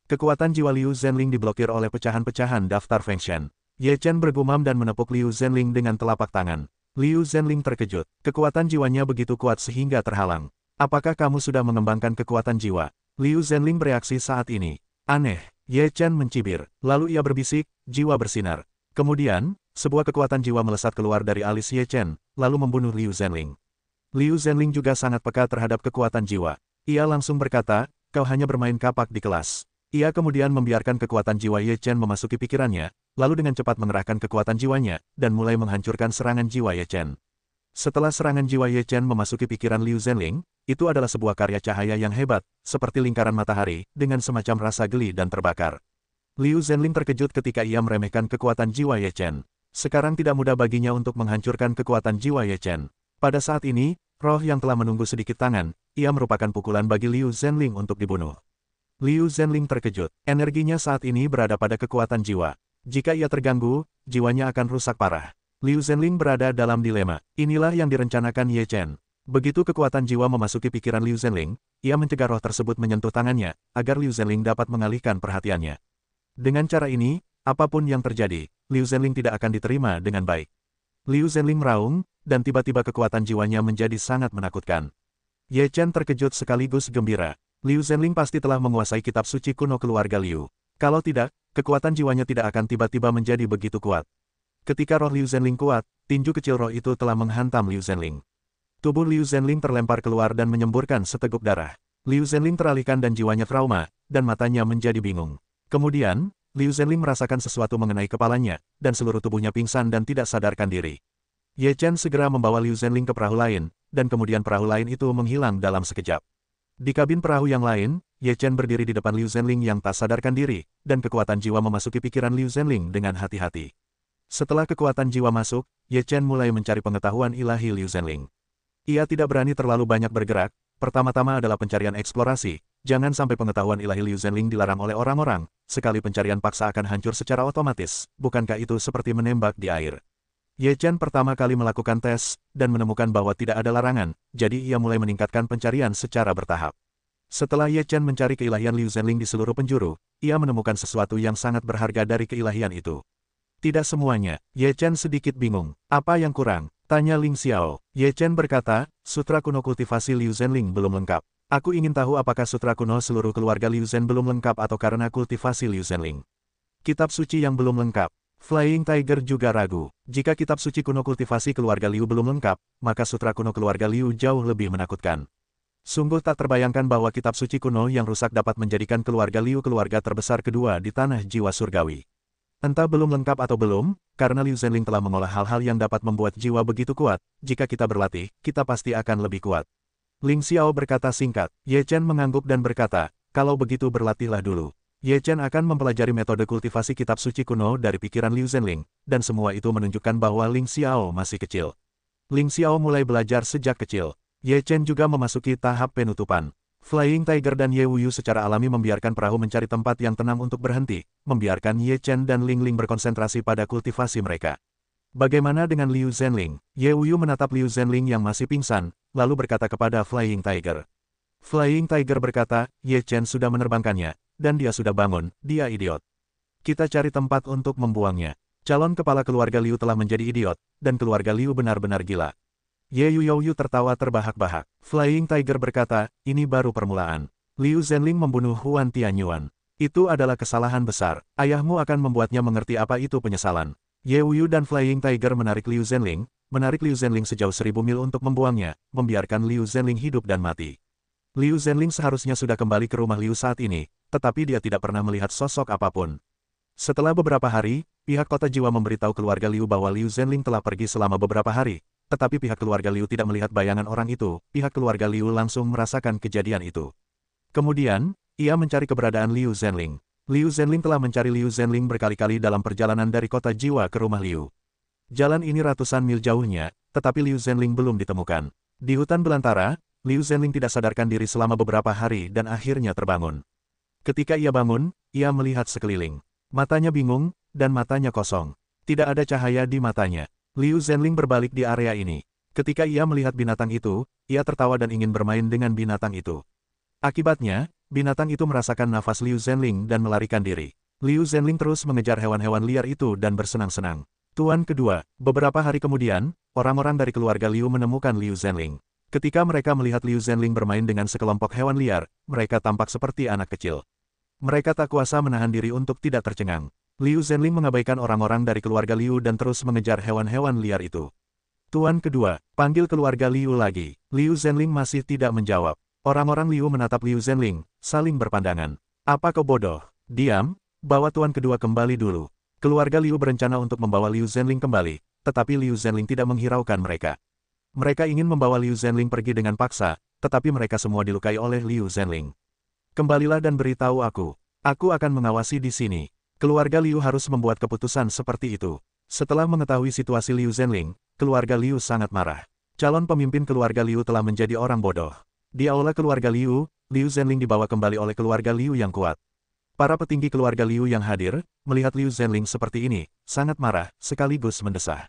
Kekuatan jiwa Liu Zhenling diblokir oleh pecahan-pecahan daftar Fengshen. Ye Chen bergumam dan menepuk Liu Zhenling dengan telapak tangan. Liu Zhenling terkejut. Kekuatan jiwanya begitu kuat sehingga terhalang. "Apakah kamu sudah mengembangkan kekuatan jiwa?" Liu Zhenling bereaksi saat ini. "Aneh." Ye Chen mencibir. Lalu ia berbisik, "Jiwa bersinar." Kemudian, sebuah kekuatan jiwa melesat keluar dari alis Ye Chen, lalu membunuh Liu Zhenling. Liu Zhenling juga sangat peka terhadap kekuatan jiwa. Ia langsung berkata, "Kau hanya bermain kapak di kelas." Ia kemudian membiarkan kekuatan jiwa Ye Chen memasuki pikirannya, lalu dengan cepat mengerahkan kekuatan jiwanya, dan mulai menghancurkan serangan jiwa Ye Chen. Setelah serangan jiwa Ye Chen memasuki pikiran Liu Zhenling, itu adalah sebuah karya cahaya yang hebat, seperti lingkaran matahari, dengan semacam rasa geli dan terbakar. Liu Zhenling terkejut ketika ia meremehkan kekuatan jiwa Ye Chen. Sekarang tidak mudah baginya untuk menghancurkan kekuatan jiwa Ye Chen. Pada saat ini, roh yang telah menunggu sedikit tangan, ia merupakan pukulan bagi Liu Zhenling untuk dibunuh. Liu Zhenling terkejut. Energinya saat ini berada pada kekuatan jiwa. Jika ia terganggu, jiwanya akan rusak parah. Liu Zhenling berada dalam dilema. Inilah yang direncanakan Ye Chen. Begitu kekuatan jiwa memasuki pikiran Liu Zhenling, ia mencegah roh tersebut menyentuh tangannya, agar Liu Zhenling dapat mengalihkan perhatiannya. Dengan cara ini, apapun yang terjadi, Liu Zhenling tidak akan diterima dengan baik. Liu Zhenling meraung, dan tiba-tiba kekuatan jiwanya menjadi sangat menakutkan. Ye Chen terkejut sekaligus gembira. Liu Zhenling pasti telah menguasai kitab suci kuno keluarga Liu. Kalau tidak, kekuatan jiwanya tidak akan tiba-tiba menjadi begitu kuat. Ketika roh Liu Zhenling kuat, tinju kecil roh itu telah menghantam Liu Zhenling. Tubuh Liu Zhenling terlempar keluar dan menyemburkan seteguk darah. Liu Zhenling teralihkan dan jiwanya trauma, dan matanya menjadi bingung. Kemudian, Liu Zhenling merasakan sesuatu mengenai kepalanya, dan seluruh tubuhnya pingsan dan tidak sadarkan diri. Ye Chen segera membawa Liu Zhenling ke perahu lain, dan kemudian perahu lain itu menghilang dalam sekejap. Di kabin perahu yang lain, Ye Chen berdiri di depan Liu Zhenling yang tak sadarkan diri, dan kekuatan jiwa memasuki pikiran Liu Zhenling dengan hati-hati. Setelah kekuatan jiwa masuk, Ye Chen mulai mencari pengetahuan ilahi Liu Zhenling. Ia tidak berani terlalu banyak bergerak, pertama-tama adalah pencarian eksplorasi, jangan sampai pengetahuan ilahi Liu Zhenling dilarang oleh orang-orang, sekali pencarian paksa akan hancur secara otomatis, bukankah itu seperti menembak di air? Ye Chen pertama kali melakukan tes, dan menemukan bahwa tidak ada larangan, jadi ia mulai meningkatkan pencarian secara bertahap. Setelah Ye Chen mencari keilahian Liu Zhenling di seluruh penjuru, ia menemukan sesuatu yang sangat berharga dari keilahian itu. Tidak semuanya. Ye Chen sedikit bingung. Apa yang kurang? Tanya Ling Xiao. Ye Chen berkata, sutra kuno kultivasi Liu Zhenling belum lengkap. Aku ingin tahu apakah sutra kuno seluruh keluarga Liu Zhen belum lengkap atau karena kultivasi Liu Zhenling. Kitab suci yang belum lengkap. Flying Tiger juga ragu. Jika kitab suci kuno kultivasi keluarga Liu belum lengkap, maka sutra kuno keluarga Liu jauh lebih menakutkan. Sungguh tak terbayangkan bahwa kitab suci kuno yang rusak dapat menjadikan keluarga Liu keluarga terbesar kedua di tanah jiwa surgawi. Entah belum lengkap atau belum, karena Liu Zhenling telah mengolah hal-hal yang dapat membuat jiwa begitu kuat, jika kita berlatih, kita pasti akan lebih kuat. Ling Xiao berkata singkat. Ye Chen mengangguk dan berkata, kalau begitu berlatihlah dulu. Ye Chen akan mempelajari metode kultivasi kitab suci kuno dari pikiran Liu Zhenling, dan semua itu menunjukkan bahwa Ling Xiao masih kecil. Ling Xiao mulai belajar sejak kecil. Ye Chen juga memasuki tahap penutupan. Flying Tiger dan Ye Wuyu secara alami membiarkan perahu mencari tempat yang tenang untuk berhenti, membiarkan Ye Chen dan Ling Ling berkonsentrasi pada kultivasi mereka. Bagaimana dengan Liu Zhenling? Ye Wuyu menatap Liu Zhenling yang masih pingsan, lalu berkata kepada Flying Tiger. Flying Tiger berkata, Ye Chen sudah menerbangkannya, dan dia sudah bangun, dia idiot. Kita cari tempat untuk membuangnya. Calon kepala keluarga Liu telah menjadi idiot, dan keluarga Liu benar-benar gila. Ye Yuyu tertawa terbahak-bahak. Flying Tiger berkata, ini baru permulaan. Liu Zhenling membunuh Huan Tianyuan. Itu adalah kesalahan besar. Ayahmu akan membuatnya mengerti apa itu penyesalan. Ye Wuyu dan Flying Tiger menarik Liu Zhenling sejauh 1000 mil untuk membuangnya, membiarkan Liu Zhenling hidup dan mati. Liu Zhenling seharusnya sudah kembali ke rumah Liu saat ini, tetapi dia tidak pernah melihat sosok apapun. Setelah beberapa hari, pihak kota jiwa memberitahu keluarga Liu bahwa Liu Zhenling telah pergi selama beberapa hari, tetapi pihak keluarga Liu tidak melihat bayangan orang itu, pihak keluarga Liu langsung merasakan kejadian itu. Kemudian, ia mencari keberadaan Liu Zhenling. Liu Zhenling telah mencari Liu Zhenling berkali-kali dalam perjalanan dari kota jiwa ke rumah Liu. Jalan ini ratusan mil jauhnya, tetapi Liu Zhenling belum ditemukan. Di hutan belantara, Liu Zhenling tidak sadarkan diri selama beberapa hari dan akhirnya terbangun. Ketika ia bangun, ia melihat sekeliling. Matanya bingung, dan matanya kosong. Tidak ada cahaya di matanya. Liu Zhenling berbalik di area ini. Ketika ia melihat binatang itu, ia tertawa dan ingin bermain dengan binatang itu. Akibatnya, binatang itu merasakan nafas Liu Zhenling dan melarikan diri. Liu Zhenling terus mengejar hewan-hewan liar itu dan bersenang-senang. Tuan kedua, beberapa hari kemudian, orang-orang dari keluarga Liu menemukan Liu Zhenling. Ketika mereka melihat Liu Zhenling bermain dengan sekelompok hewan liar, mereka tampak seperti anak kecil. Mereka tak kuasa menahan diri untuk tidak tercengang. Liu Zhenling mengabaikan orang-orang dari keluarga Liu dan terus mengejar hewan-hewan liar itu. Tuan kedua, panggil keluarga Liu lagi. Liu Zhenling masih tidak menjawab. Orang-orang Liu menatap Liu Zhenling, saling berpandangan. Apa kau bodoh? Diam, bawa tuan kedua kembali dulu. Keluarga Liu berencana untuk membawa Liu Zhenling kembali, tetapi Liu Zhenling tidak menghiraukan mereka. Mereka ingin membawa Liu Zhenling pergi dengan paksa, tetapi mereka semua dilukai oleh Liu Zhenling. Kembalilah dan beritahu aku. Aku akan mengawasi di sini. Keluarga Liu harus membuat keputusan seperti itu. Setelah mengetahui situasi Liu Zhenling, keluarga Liu sangat marah. Calon pemimpin keluarga Liu telah menjadi orang bodoh. Di aula keluarga Liu, Liu Zhenling dibawa kembali oleh keluarga Liu yang kuat. Para petinggi keluarga Liu yang hadir, melihat Liu Zhenling seperti ini, sangat marah, sekaligus mendesah.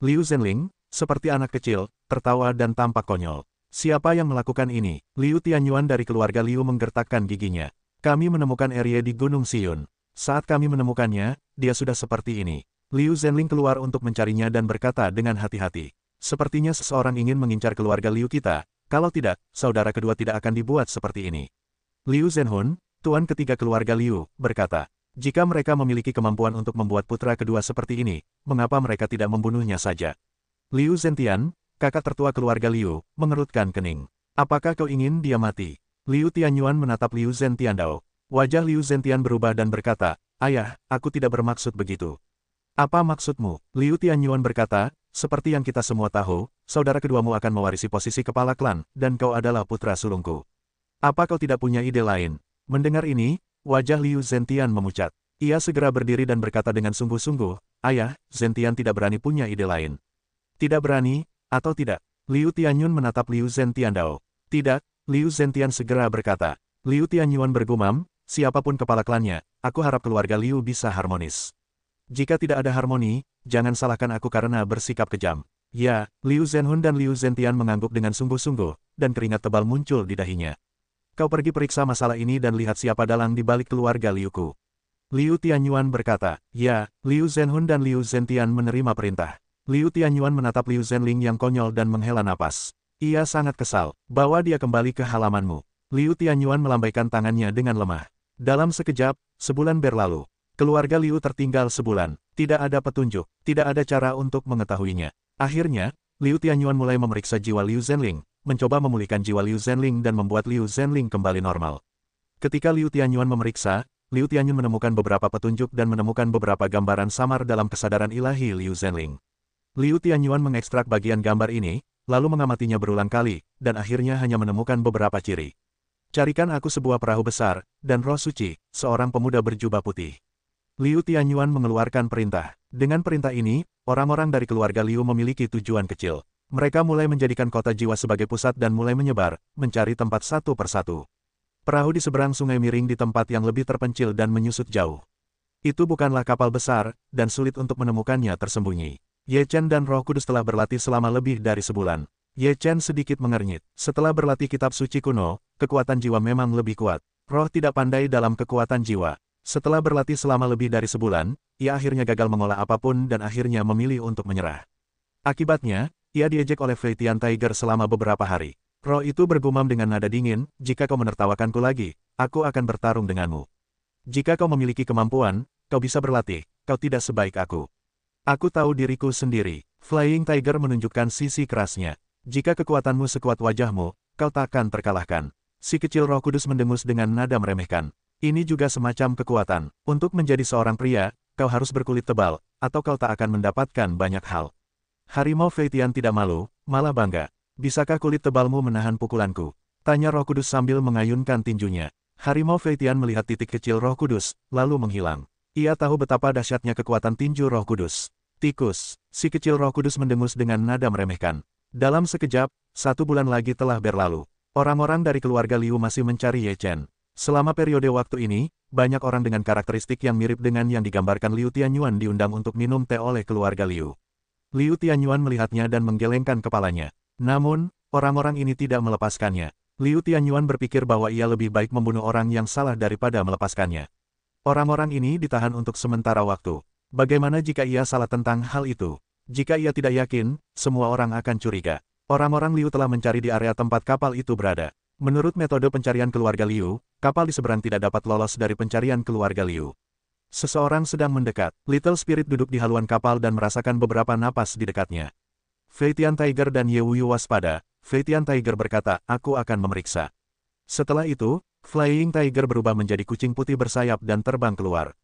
Liu Zhenling, seperti anak kecil, tertawa dan tampak konyol. Siapa yang melakukan ini? Liu Tianyuan dari keluarga Liu menggertakkan giginya. Kami menemukan Erie di Gunung Xiyun. Saat kami menemukannya, dia sudah seperti ini. Liu Zhenling keluar untuk mencarinya dan berkata dengan hati-hati. Sepertinya seseorang ingin mengincar keluarga Liu kita, kalau tidak, saudara kedua tidak akan dibuat seperti ini. Liu Zhenhun, tuan ketiga keluarga Liu, berkata, jika mereka memiliki kemampuan untuk membuat putra kedua seperti ini, mengapa mereka tidak membunuhnya saja? Liu Zhentian, kakak tertua keluarga Liu, mengerutkan kening. Apakah kau ingin dia mati? Liu Tianyuan menatap Liu Zhentiandao. Wajah Liu Zhentian berubah dan berkata, ayah, aku tidak bermaksud begitu. Apa maksudmu? Liu Tianyuan berkata, seperti yang kita semua tahu, saudara keduamu akan mewarisi posisi kepala klan, dan kau adalah putra sulungku. Apa kau tidak punya ide lain? Mendengar ini, wajah Liu Zhentian memucat. Ia segera berdiri dan berkata dengan sungguh-sungguh, ayah, Zhentian tidak berani punya ide lain. Tidak berani, atau tidak? Liu Tianyun menatap Liu Zhentiandao. Tidak, Liu Zhentian segera berkata. Liu Tianyuan bergumam, siapapun kepala klannya, aku harap keluarga Liu bisa harmonis. Jika tidak ada harmoni, jangan salahkan aku karena bersikap kejam. Ya, Liu Zhenhun dan Liu Zhentian mengangguk dengan sungguh-sungguh, dan keringat tebal muncul di dahinya. Kau pergi periksa masalah ini dan lihat siapa dalang di balik keluarga Liuku. Liu Tianyuan berkata, ya, Liu Zhenhun dan Liu Zhentian menerima perintah. Liu Tianyuan menatap Liu Zhenling yang konyol dan menghela napas. Ia sangat kesal. Bawa dia kembali ke halamanmu. Liu Tianyuan melambaikan tangannya dengan lemah. Dalam sekejap, sebulan berlalu. Keluarga Liu tertinggal sebulan. Tidak ada petunjuk, tidak ada cara untuk mengetahuinya. Akhirnya, Liu Tianyuan mulai memeriksa jiwa Liu Zhenling, mencoba memulihkan jiwa Liu Zhenling dan membuat Liu Zhenling kembali normal. Ketika Liu Tianyuan memeriksa, Liu Tianyuan menemukan beberapa petunjuk dan menemukan beberapa gambaran samar dalam kesadaran ilahi Liu Zhenling. Liu Tianyuan mengekstrak bagian gambar ini, lalu mengamatinya berulang kali, dan akhirnya hanya menemukan beberapa ciri. Carikan aku sebuah perahu besar, dan roh suci, seorang pemuda berjubah putih. Liu Tianyuan mengeluarkan perintah. Dengan perintah ini, orang-orang dari keluarga Liu memiliki tujuan kecil. Mereka mulai menjadikan kota jiwa sebagai pusat dan mulai menyebar, mencari tempat satu persatu. Perahu di seberang sungai miring di tempat yang lebih terpencil dan menyusut jauh. Itu bukanlah kapal besar, dan sulit untuk menemukannya tersembunyi. Ye Chen dan Roh Kudus telah berlatih selama lebih dari sebulan. Ye Chen sedikit mengernyit. Setelah berlatih kitab suci kuno, kekuatan jiwa memang lebih kuat. Roh tidak pandai dalam kekuatan jiwa. Setelah berlatih selama lebih dari sebulan, ia akhirnya gagal mengolah apapun dan akhirnya memilih untuk menyerah. Akibatnya, ia diejek oleh Fei Tian Tiger selama beberapa hari. Roh itu bergumam dengan nada dingin, jika kau menertawakanku lagi, aku akan bertarung denganmu. Jika kau memiliki kemampuan, kau bisa berlatih, kau tidak sebaik aku. Aku tahu diriku sendiri. Flying Tiger menunjukkan sisi kerasnya. Jika kekuatanmu sekuat wajahmu, kau takkan terkalahkan. Si kecil Roh Kudus mendengus dengan nada meremehkan. Ini juga semacam kekuatan. Untuk menjadi seorang pria, kau harus berkulit tebal, atau kau tak akan mendapatkan banyak hal. Harimau Fei Tian tidak malu, malah bangga. Bisakah kulit tebalmu menahan pukulanku? Tanya Roh Kudus sambil mengayunkan tinjunya. Harimau Fei Tian melihat titik kecil Roh Kudus, lalu menghilang. Ia tahu betapa dahsyatnya kekuatan tinju Roh Kudus. Tikus, si kecil Roh Kudus mendengus dengan nada meremehkan. Dalam sekejap, 1 bulan lagi telah berlalu. Orang-orang dari keluarga Liu masih mencari Ye Chen. Selama periode waktu ini, banyak orang dengan karakteristik yang mirip dengan yang digambarkan Liu Tianyuan diundang untuk minum teh oleh keluarga Liu. Liu Tianyuan melihatnya dan menggelengkan kepalanya. Namun, orang-orang ini tidak melepaskannya. Liu Tianyuan berpikir bahwa ia lebih baik membunuh orang yang salah daripada melepaskannya. Orang-orang ini ditahan untuk sementara waktu. Bagaimana jika ia salah tentang hal itu? Jika ia tidak yakin, semua orang akan curiga. Orang-orang Liu telah mencari di area tempat kapal itu berada. Menurut metode pencarian keluarga Liu, kapal di seberang tidak dapat lolos dari pencarian keluarga Liu. Seseorang sedang mendekat. Little Spirit duduk di haluan kapal dan merasakan beberapa napas di dekatnya. Fei Tian Tiger dan Ye Wuyu waspada. Fei Tian Tiger berkata, aku akan memeriksa. Setelah itu, Flying Tiger berubah menjadi kucing putih bersayap dan terbang keluar.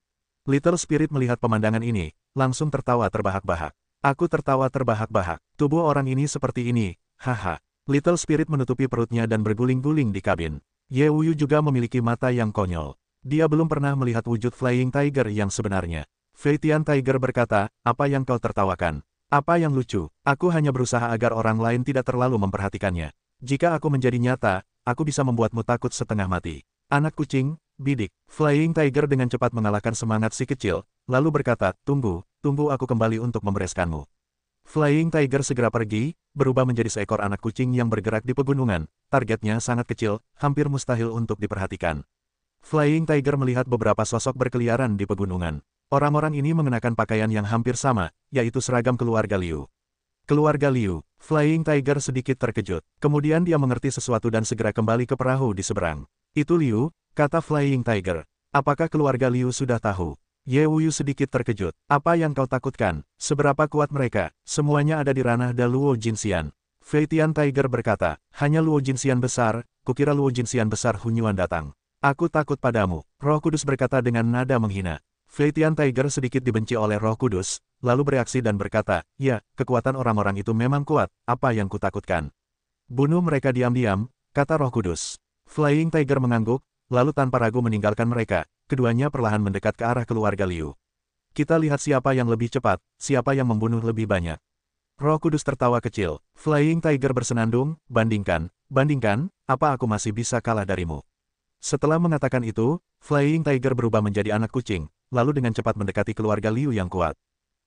Little Spirit melihat pemandangan ini, langsung tertawa terbahak-bahak. Aku tertawa terbahak-bahak. Tubuh orang ini seperti ini, haha. Little Spirit menutupi perutnya dan berguling-guling di kabin. Ye Wuyu juga memiliki mata yang konyol. Dia belum pernah melihat wujud Flying Tiger yang sebenarnya. Fei Tian Tiger berkata, apa yang kau tertawakan? Apa yang lucu? Aku hanya berusaha agar orang lain tidak terlalu memperhatikannya. Jika aku menjadi nyata, aku bisa membuatmu takut setengah mati. Anak kucing, bidik. Flying Tiger dengan cepat mengalahkan semangat si kecil, lalu berkata, tunggu aku kembali untuk membereskanmu. Flying Tiger segera pergi, berubah menjadi seekor anak kucing yang bergerak di pegunungan. Targetnya sangat kecil, hampir mustahil untuk diperhatikan. Flying Tiger melihat beberapa sosok berkeliaran di pegunungan. Orang-orang ini mengenakan pakaian yang hampir sama, yaitu seragam keluarga Liu. Keluarga Liu. Flying Tiger sedikit terkejut. Kemudian dia mengerti sesuatu dan segera kembali ke perahu di seberang. Itu Liu, kata Flying Tiger. Apakah keluarga Liu sudah tahu? Ye Wuyu sedikit terkejut. Apa yang kau takutkan? Seberapa kuat mereka? Semuanya ada di ranah Da Luo Jinxian. Fei Tian Tiger berkata, hanya Luo Jinxian besar, kukira Luo Jinxian besar Hunyuan datang. Aku takut padamu. Roh Kudus berkata dengan nada menghina. Fei Tian Tiger sedikit dibenci oleh Roh Kudus, lalu bereaksi dan berkata, ya, kekuatan orang-orang itu memang kuat, apa yang kutakutkan? Bunuh mereka diam-diam, kata Roh Kudus. Flying Tiger mengangguk, lalu tanpa ragu meninggalkan mereka, keduanya perlahan mendekat ke arah keluarga Liu. Kita lihat siapa yang lebih cepat, siapa yang membunuh lebih banyak. Roh Kudus tertawa kecil. Flying Tiger bersenandung, bandingkan, apa aku masih bisa kalah darimu? Setelah mengatakan itu, Flying Tiger berubah menjadi anak kucing, lalu dengan cepat mendekati keluarga Liu yang kuat.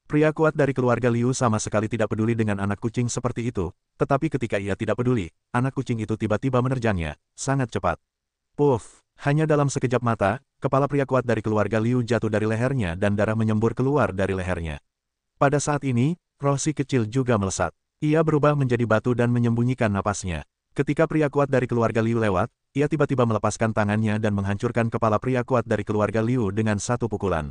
Pria kuat dari keluarga Liu sama sekali tidak peduli dengan anak kucing seperti itu, tetapi ketika ia tidak peduli, anak kucing itu tiba-tiba menerjangnya, sangat cepat. Puff! Hanya dalam sekejap mata, kepala pria kuat dari keluarga Liu jatuh dari lehernya dan darah menyembur keluar dari lehernya. Pada saat ini, roh si kecil juga melesat. Ia berubah menjadi batu dan menyembunyikan napasnya. Ketika pria kuat dari keluarga Liu lewat, ia tiba-tiba melepaskan tangannya dan menghancurkan kepala pria kuat dari keluarga Liu dengan satu pukulan.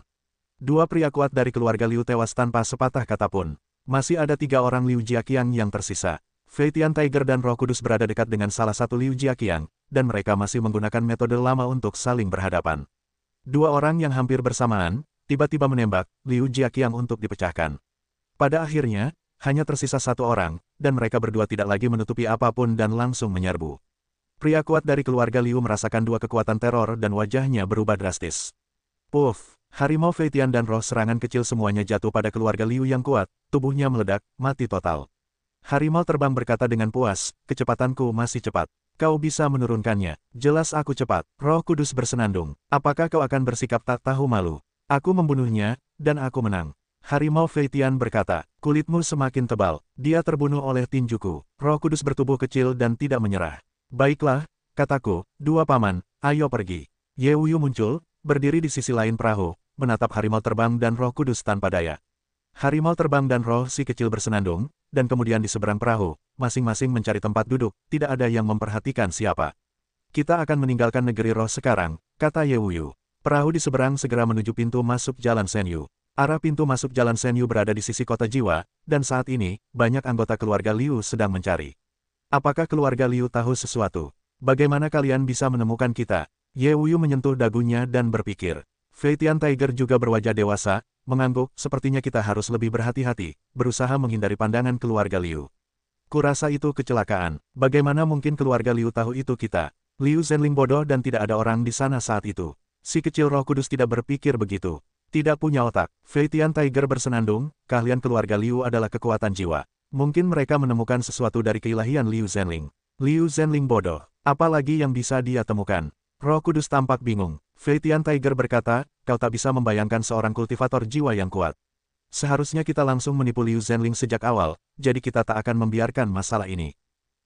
Dua pria kuat dari keluarga Liu tewas tanpa sepatah kata pun. Masih ada 3 orang Liu Jiaqiang yang tersisa. Fei Tian Tiger dan Roh Kudus berada dekat dengan salah satu Liu Jiaqiang, dan mereka masih menggunakan metode lama untuk saling berhadapan. 2 orang yang hampir bersamaan, tiba-tiba menembak Liu Jiaqiang untuk dipecahkan. Pada akhirnya, hanya tersisa 1 orang, dan mereka berdua tidak lagi menutupi apapun dan langsung menyerbu. Pria kuat dari keluarga Liu merasakan 2 kekuatan teror dan wajahnya berubah drastis. Puff! Harimau Fei Tian dan roh serangan kecil semuanya jatuh pada keluarga Liu yang kuat, tubuhnya meledak, mati total. Harimau terbang berkata dengan puas, kecepatanku masih cepat. Kau bisa menurunkannya. Jelas aku cepat. Roh Kudus bersenandung. Apakah kau akan bersikap tak tahu malu? Aku membunuhnya, dan aku menang. Harimau Fei Tian berkata, kulitmu semakin tebal. Dia terbunuh oleh tinjuku. Roh Kudus bertubuh kecil dan tidak menyerah. Baiklah, kataku, 2 paman, ayo pergi. Ye Wuyu muncul, berdiri di sisi lain perahu, menatap harimau terbang dan roh kudus tanpa daya. Harimau terbang dan roh si kecil bersenandung, dan kemudian di seberang perahu, masing-masing mencari tempat duduk, tidak ada yang memperhatikan siapa. Kita akan meninggalkan negeri roh sekarang, kata Ye Wuyu. Perahu di seberang segera menuju pintu masuk Jalan Senyu. Arah pintu masuk Jalan Senyu berada di sisi kota jiwa, dan saat ini, banyak anggota keluarga Liu sedang mencari. Apakah keluarga Liu tahu sesuatu? Bagaimana kalian bisa menemukan kita? Ye Wuyu menyentuh dagunya dan berpikir. Fei Tian Tiger juga berwajah dewasa, mengangguk, sepertinya kita harus lebih berhati-hati, berusaha menghindari pandangan keluarga Liu. Kurasa itu kecelakaan. Bagaimana mungkin keluarga Liu tahu itu kita? Liu Zhenling bodoh dan tidak ada orang di sana saat itu. Si kecil roh kudus tidak berpikir begitu. Tidak punya otak. Fei Tian Tiger bersenandung, keahlian keluarga Liu adalah kekuatan jiwa. Mungkin mereka menemukan sesuatu dari keilahian Liu Zhenling. Liu Zhenling bodoh. Apalagi yang bisa dia temukan? Roh Kudus tampak bingung. Fei Tian Tiger berkata, kau tak bisa membayangkan seorang kultivator jiwa yang kuat. Seharusnya kita langsung menipu Liu Zhenling sejak awal, jadi kita tak akan membiarkan masalah ini.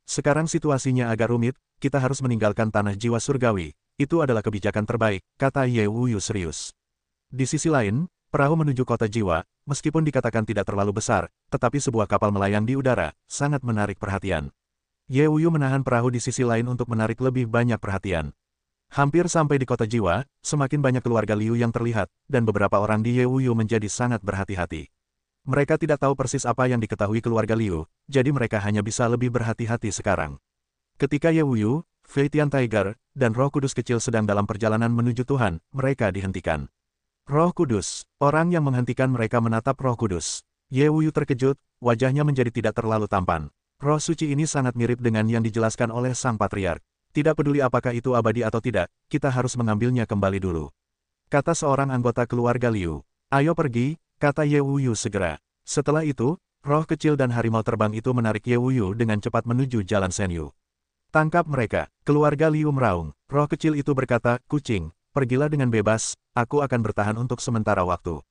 Sekarang situasinya agak rumit, kita harus meninggalkan tanah jiwa surgawi. Itu adalah kebijakan terbaik, kata Ye Wuyu serius. Di sisi lain, perahu menuju kota jiwa, meskipun dikatakan tidak terlalu besar, tetapi sebuah kapal melayang di udara, sangat menarik perhatian. Ye Wuyu menahan perahu di sisi lain untuk menarik lebih banyak perhatian. Hampir sampai di kota jiwa, semakin banyak keluarga Liu yang terlihat, dan beberapa orang di Ye Wuyu menjadi sangat berhati-hati. Mereka tidak tahu persis apa yang diketahui keluarga Liu, jadi mereka hanya bisa lebih berhati-hati sekarang. Ketika Ye Wuyu, Fei Tian Tiger, dan Roh Kudus kecil sedang dalam perjalanan menuju Tuhan, mereka dihentikan. Roh Kudus, orang yang menghentikan mereka menatap Roh Kudus. Ye Wuyu terkejut, wajahnya menjadi tidak terlalu tampan. Roh suci ini sangat mirip dengan yang dijelaskan oleh sang patriark. Tidak peduli apakah itu abadi atau tidak, kita harus mengambilnya kembali dulu. Kata seorang anggota keluarga Liu. Ayo pergi, kata Ye Wuyu segera. Setelah itu, roh kecil dan harimau terbang itu menarik Ye Wuyu dengan cepat menuju Jalan Senyu. Tangkap mereka, keluarga Liu meraung. Roh kecil itu berkata, kucing, pergilah dengan bebas, aku akan bertahan untuk sementara waktu.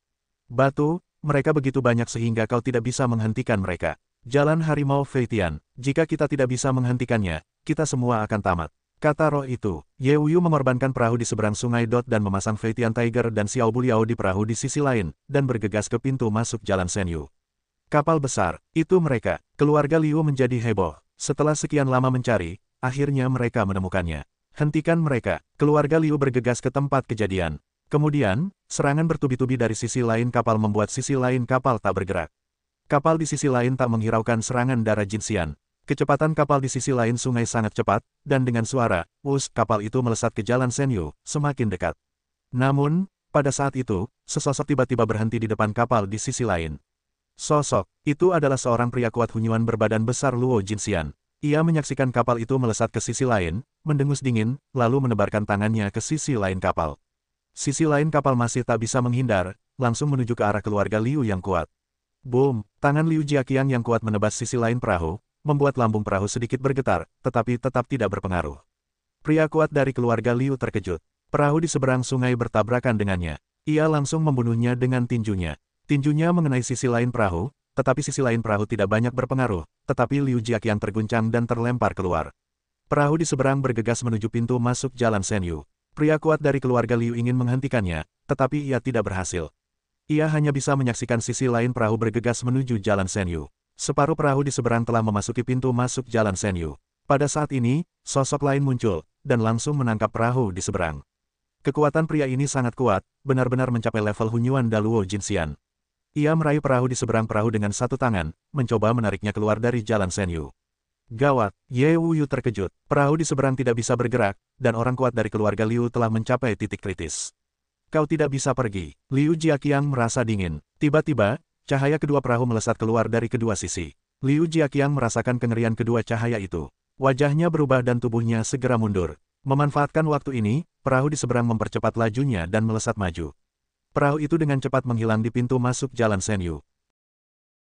Batu, mereka begitu banyak sehingga kau tidak bisa menghentikan mereka. Jalan Harimau Fei Tian, jika kita tidak bisa menghentikannya, kita semua akan tamat. Kata roh itu, Ye Wuyu mengorbankan perahu di seberang sungai Dot dan memasang Fei Tian Tiger dan Xiao Buliao di perahu di sisi lain, dan bergegas ke pintu masuk Jalan Senyu. Kapal besar, itu mereka. Keluarga Liu menjadi heboh. Setelah sekian lama mencari, akhirnya mereka menemukannya. Hentikan mereka. Keluarga Liu bergegas ke tempat kejadian. Kemudian, serangan bertubi-tubi dari sisi lain kapal membuat sisi lain kapal tak bergerak. Kapal di sisi lain tak menghiraukan serangan darah Jinxian. Kecepatan kapal di sisi lain sungai sangat cepat, dan dengan suara, "Wush," kapal itu melesat ke Jalan Senyu, semakin dekat. Namun, pada saat itu, sesosok tiba-tiba berhenti di depan kapal di sisi lain. Sosok itu adalah seorang pria kuat Hunyuan berbadan besar Luo Jinxian. Ia menyaksikan kapal itu melesat ke sisi lain, mendengus dingin, lalu menebarkan tangannya ke sisi lain kapal. Sisi lain kapal masih tak bisa menghindar, langsung menuju ke arah keluarga Liu yang kuat. Boom! Tangan Liu Jiaqiang yang kuat menebas sisi lain perahu, membuat lambung perahu sedikit bergetar, tetapi tetap tidak berpengaruh. Pria kuat dari keluarga Liu terkejut. Perahu di seberang sungai bertabrakan dengannya. Ia langsung membunuhnya dengan tinjunya. Tinjunya mengenai sisi lain perahu, tetapi sisi lain perahu tidak banyak berpengaruh, tetapi Liu Jiaqiang terguncang dan terlempar keluar. Perahu di seberang bergegas menuju pintu masuk Jalan Senyu. Pria kuat dari keluarga Liu ingin menghentikannya, tetapi ia tidak berhasil. Ia hanya bisa menyaksikan sisi lain perahu bergegas menuju Jalan Senyu. Separuh perahu di seberang telah memasuki pintu masuk Jalan Senyu. Pada saat ini, sosok lain muncul, dan langsung menangkap perahu di seberang. Kekuatan pria ini sangat kuat, benar-benar mencapai level Hunyuan Daluo Jinxian. Ia meraih perahu di seberang perahu dengan satu tangan, mencoba menariknya keluar dari Jalan Senyu. Gawat, Ye Wuyu terkejut. Perahu di seberang tidak bisa bergerak, dan orang kuat dari keluarga Liu telah mencapai titik kritis. Kau tidak bisa pergi. Liu Jiaqiang merasa dingin. Tiba-tiba, cahaya kedua perahu melesat keluar dari kedua sisi. Liu Jiaqiang merasakan kengerian kedua cahaya itu. Wajahnya berubah dan tubuhnya segera mundur. Memanfaatkan waktu ini, perahu di seberang mempercepat lajunya dan melesat maju. Perahu itu dengan cepat menghilang di pintu masuk Jalan Senyu.